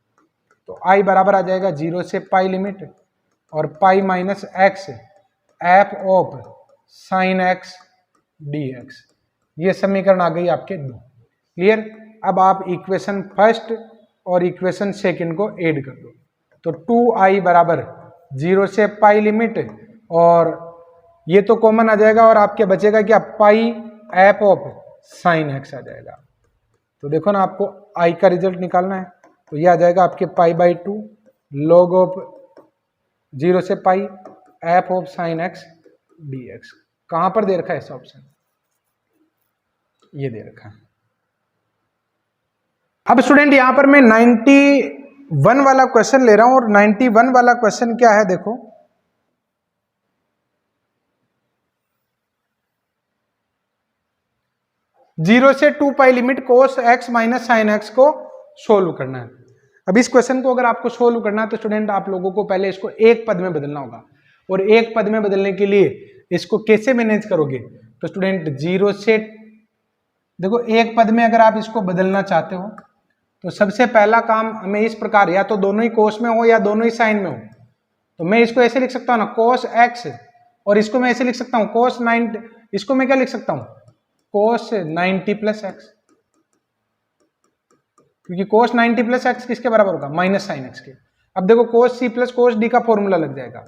Speaker 1: तो i बराबर आ जाएगा 0 से पाई लिमिट और पाई minus x F of sine X D x. ये समीकरण आ गई आपके 2। क्लियर? अब आप इक्वेशन फर्स्ट और इक्वेशन सेकंड को ऐड कर दो, तो 2i बराबर 0 से पाई लिमिट, और ये तो कॉमन आ जाएगा, और आपके बचेगा क्या? पाई एफ ऑफ साइन एक्स आ जाएगा। तो देखो ना, आपको i का रिजल्ट निकालना है, तो ये आ जाएगा आपके π/2 log ऑफ 0 से pi F of sine X D X. कहां पर दे रखा है ऐसा ऑप्शन? ये दे रखा है। अब स्टूडेंट यहां पर मैं 91 वाला क्वेश्चन ले रहा हूं, और 91 वाला क्वेश्चन क्या है देखो। जीरो से 2 पाई limit cos x minus sine x को सोल्व करना है। अब इस क्वेश्चन को अगर आपको सोल्व करना है तो स्टूडेंट आप लोगों को पहले इसको एक पद में बदलना होगा, और एक पद में बदलने के लिए इसको कैसे मैनेज करोगे? तो स्टूडेंट 0 से देखो, एक पद में अगर आप इसको बदलना चाहते हो तो सबसे पहला काम हमें इस प्रकार, या तो दोनों ही कोस में हो या दोनों ही साइन में हो। तो मैं इसको ऐसे लिख सकता हूं ना, कोस एक्स, और इसको मैं ऐसे लिख सकता हूं कोस 90, इसको मैं क्या लिख सकता हूं? कोस 90 प्लस एक्स। क्योंकि cos 90 प्लस एक्स किसके बराबर होगा, माइनस साइन एक्स के। अब देखो cos c plus cos d का फॉर्मूला लग जाएगा,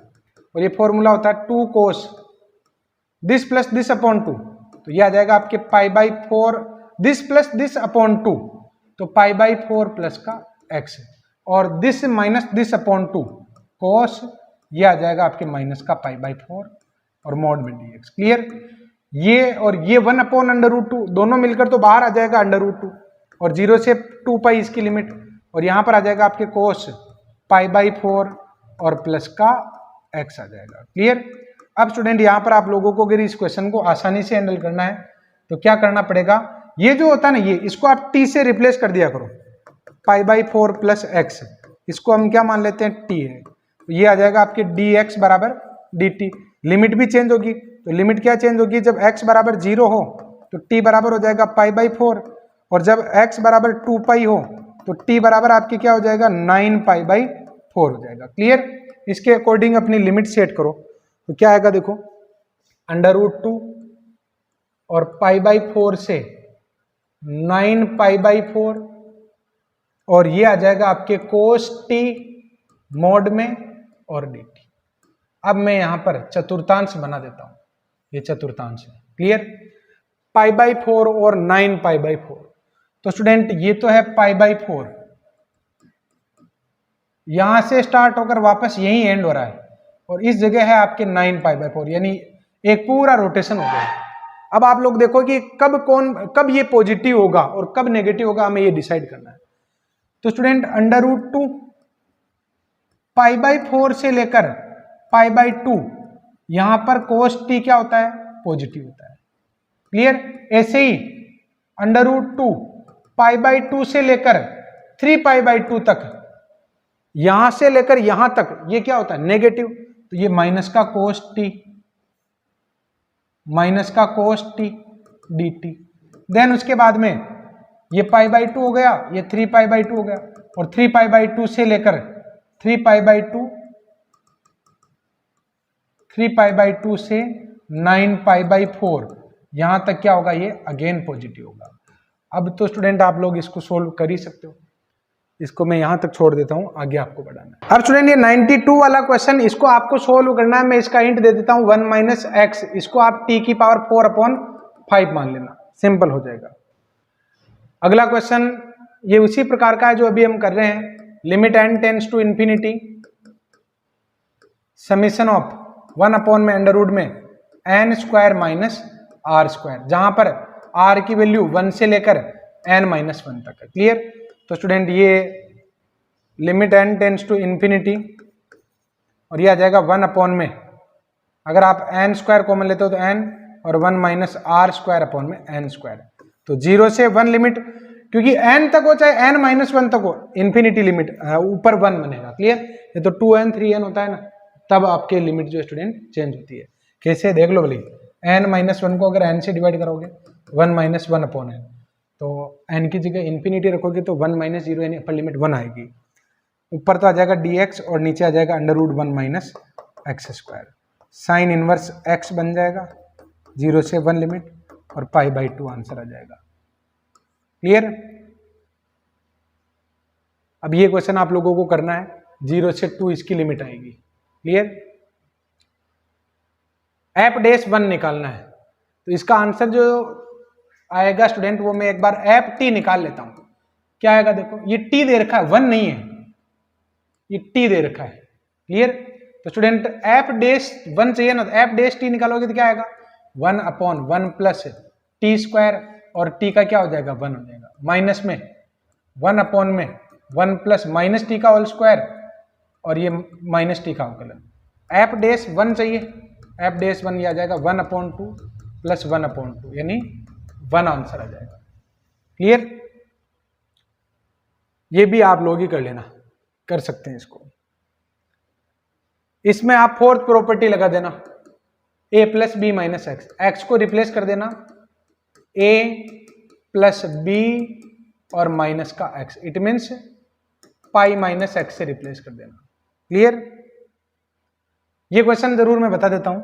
Speaker 1: और ये फॉर्मूला होता है 2 cos this plus this upon 2, तो ये आ जाएगा आपके पाई by 4 this plus this upon 2, तो पाई बाई 4 प्लस का x, और this minus this upon 2 cos, ये आ जाएगा आपके माइनस का पाई बाई 4 और मॉड में dx। क्लियर। ये और ये 1 अपॉन अंडर रूट 2 दोनों मिलकर तो बाहर आ जाएगा अंडर रूट 2, और 0 से 2 पाई इसकी लिमिट, और यहां पर आ जाएगा आपके cos पाई बाई 4 और प्लस का x आ जाएगा। क्लियर। अब स्टूडेंट यहां पर आप लोगों को अगर इस क्वेश्चन को आसानी से हैंडल करना है तो क्या करना पड़ेगा, ये जो होता है ना, ये इसको आप t से रिप्लेस कर दिया करो, पाई बाई 4 प्लस एक्स, इसको हम क्या मान लेते हैं, t है, तो ये आ जाएगा आपके dx बराबर dt। लिमिट भी चेंज होगी, तो लिमिट क्या चेंज होगी, जब x बराबर 0 हो तो t बराबर हो जाएगा पाई बाई 4, और जब x बराबर 2 पाई हो तो t बराबर आपके क्या हो जाएगा, 9 पाई बाई 4 हो जाएगा। क्लियर। इसके अकॉर्डिंग अपनी लिमिट सेट करो, तो क्या आएगा देखो, अंडर रूट 2 और पाई बाई 4 से 9 पाई बाई 4, और ये आ जाएगा आपके cos t मॉड में और dt। अब मैं यहां पर चतुर्थांश बना देता हूं, ये चतुर्थांश है। क्लियर। पाई बाई 4 और 9 पाई बाई 4, तो स्टूडेंट ये तो है पाई बाई 4, यहां से स्टार्ट होकर वापस यही एंड हो रहा है, और इस जगह है आपके 9 पाई बाई 4, यानी एक पूरा रोटेशन हो गया। अब आप लोग देखो कि कब ये पॉजिटिव होगा और कब नेगेटिव होगा, हमें ये डिसाइड करना है। तो student under root 2 pi by 4 से लेकर पाई बाई 2, यहां पर cos t क्या होता है, पॉजिटिव होता है। क्लियर। ऐसे ही अंडर रूट 2 पाई बाई 2 से लेकर 3 पाई बाई 2 तक, यहां से लेकर यहां तक ये क्या होता है, नेगेटिव, तो ये माइनस का cos t, माइनस का cos t dt। देन उसके बाद में ये पाई बाई 2 हो गया, ये 3 पाई बाई 2 हो गया, और 3 पाई बाई 2 से लेकर 3 पाई बाई 2, 3 पाई बाई 2 से 9 पाई बाई 4, यहां तक क्या होगा, ये अगेन पॉजिटिव होगा। अब तो स्टूडेंट आप लोग इसको सोल्व कर ही सकते हो, इसको मैं यहां तक छोड़ देता हूं, आगे आपको बढ़ाना है। अब स्टूडेंट ये 92 वाला क्वेश्चन, इसको आपको सोल्व करना है, मैं इसका हिंट दे देता हूं 1 माइनस एक्स, इसको आप t की पावर 4 अपॉन 5 मान लेना, सिंपल हो जाएगा। अगला क्वेश्चन ये उसी प्रकार का है जो अभी हम कर रहे हैं, limit n tends to infinity summation of 1 upon में अंडर रूट में n square minus r square, जहां पर r की वैल्यू 1 से लेकर n माइनस 1 तक है। क्लियर। तो स्टूडेंट ये limit n tends to infinity, और ये आ जाएगा 1 अपॉन में, अगर आप n स्क्वायर कॉमन लेते हो तो n, और 1 माइनस r स्क्वायर अपॉन में n स्क्वायर, तो 0 से 1 लिमिट, क्योंकि n तक हो चाहे n माइनस 1 तक हो, इंफिनिटी लिमिट ऊपर 1 बनेगा। क्लियर। ये तो 2n 3n होता है ना, तब आपके लिमिट जो स्टूडेंट चेंज होती है। कैसे, देख लो भले, n माइनस 1 को अगर n से डिवाइड करोगे 1 माइनस 1 अपॉन n, तो n की जगह इंफिनिटी रखोगे तो 1 माइनस 0 यानी अपर लिमिट 1 आएगी, ऊपर तो आ जाएगा dx और नीचे आ जाएगा under root 1 minus x square, sine inverse x बन जाएगा, 0 से 1 लिमिट, और पाई बाई 2 आंसर आ जाएगा। क्लियर। अब ये क्वेश्चन आप लोगों को करना है, 0 से 2 इसकी लिमिट आएगी। क्लियर। एफ डैश 1 निकालना है, तो इसका आंसर जो आएगा स्टूडेंट, वो मैं एक बार एफ टी निकाल लेता हूं। क्या आएगा देखो, ये टी दे रखा है, 1 नहीं है, ये टी दे रखा है। क्लियर। तो स्टूडेंट एफ डैश 1 चाहिए ना, तो एफ डैश टी निकालोगे तो क्या आएगा, 1 अपॉन 1 प्लस टी स्क्वायर, और टी का क्या हो जाएगा, 1 हो जाएगा, माइनस में 1 अपॉन में 1 प्लस माइनस टी का होल स्क्वायर, और ये माइनस टी का अवकलन। एफ डैश 1 चाहिए, एफ डैश 1 ये आ जाएगा 1 अपॉन 2 प्लस 1 अपॉन 2, यानी 1 आंसर आ जाएगा। क्लियर। ये भी आप लोग ही कर लेना, कर सकते हैं इसको। इसमें आप फोर्थ प्रॉपर्टी लगा देना, a plus B minus X, X को रिप्लेस कर देना a प्लस बी और माइनस का x, it means pi minus X से रिप्लेस कर देना। क्लियर। ये क्वेश्चन जरूर मैं बता देता हूं,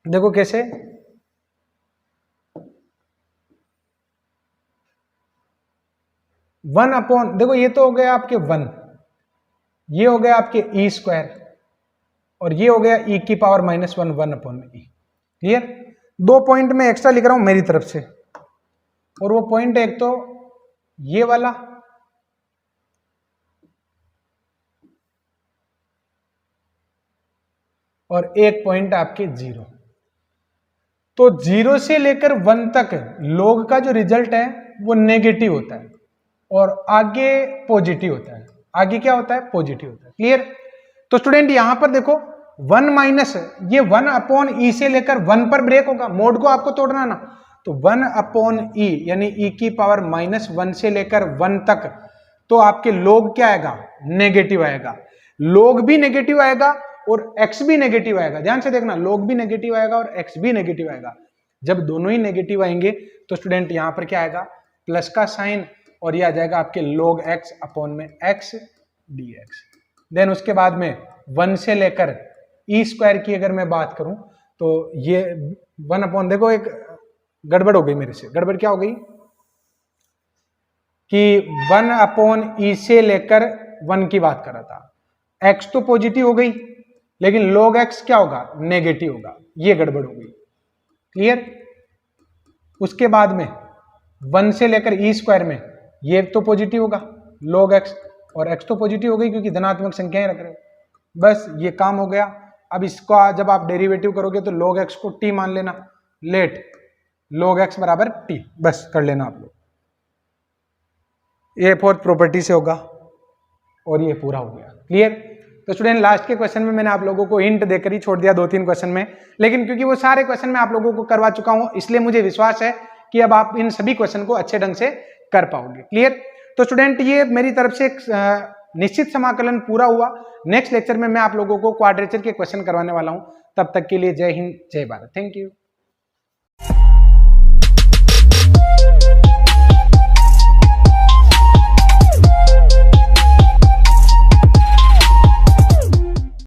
Speaker 1: देखो कैसे। 1 अपॉन, देखो ये तो हो गया आपके 1, ये हो गया आपके ई स्क्वायर, और ये हो गया e की पावर -1 1 अपॉन ई। क्लियर? 2 पॉइंट में एक्स्ट्रा लिख रहा हूं मेरी तरफ से, और वो पॉइंट एक तो ये वाला, और एक पॉइंट आपके 0। तो 0 से लेकर 1 तक लॉग का जो रिजल्ट है वो नेगेटिव होता है, और आगे पॉजिटिव होता है। आगे क्या होता है? पॉजिटिव होता है। क्लियर? तो स्टूडेंट यहां पर देखो 1 माइनस ये 1 अपॉन ई से लेकर 1 पर ब्रेक होगा, मोड को आपको तोड़ना ना, तो 1 अपॉन ई यानी ई की पावर -1 से लेकर 1 तक, तो आपके लॉग क्या आएगा? नेगेटिव आएगा। लॉग भी नेगेटिव आएगा और x भी नेगेटिव आएगा। ध्यान से देखना, लॉग भी नेगेटिव आएगा और x भी नेगेटिव आएगा। जब दोनों ही नेगेटिव आएंगे तो स्टूडेंट यहां पर क्या आएगा? प्लस का साइन, और ये आ जाएगा आपके log x अपॉन में x dx। देन उसके बाद में 1 से लेकर ई स्क्वायर की अगर मैं बात करूं तो ये 1 अपॉन, देखो एक गड़बड़ हो गई मेरे से। गड़बड़ क्या हो गई कि 1 अपॉन ई से लेकर 1 की बात कर रहा था, x तो पॉजिटिव हो गई लेकिन log x क्या होगा? नेगेटिव होगा। ये गड़बड़ हो गई। क्लियर? उसके बाद में 1 से लेकर ई स्क्वायर में ये तो पॉजिटिव होगा log x, और x तो पॉजिटिव हो गई क्योंकि धनात्मक संख्याएं रख रहे हो। बस ये काम हो गया। अब इसका जब आप डेरिवेटिव करोगे तो log x को t मान लेना, लेट log x बराबर t, बस कर लेना आप लोग। ये फोर्थ प्रॉपर्टी से होगा, और ये पूरा हो गया। क्लियर? तो स्टूडेंट लास्ट के क्वेश्चन में मैंने आप लोगों को हिंट देकर ही छोड़ दिया 2-3 क्वेश्चन में, लेकिन क्योंकि वो सारे क्वेश्चन मैं आप लोगों को करवा चुका हूं, इसलिए मुझे विश्वास है कि अब आप इन सभी क्वेश्चन को अच्छे ढंग से कर पाओगे। क्लियर? तो स्टूडेंट ये मेरी तरफ से एक निश्चित समाकलन पूरा हुआ। नेक्स्ट लेक्चर में मैं आप लोगों को क्वाड्रेचर के क्वेश्चन करवाने वाला हूं। तब तक के लिए जय हिंद, जय भारत। Thank you.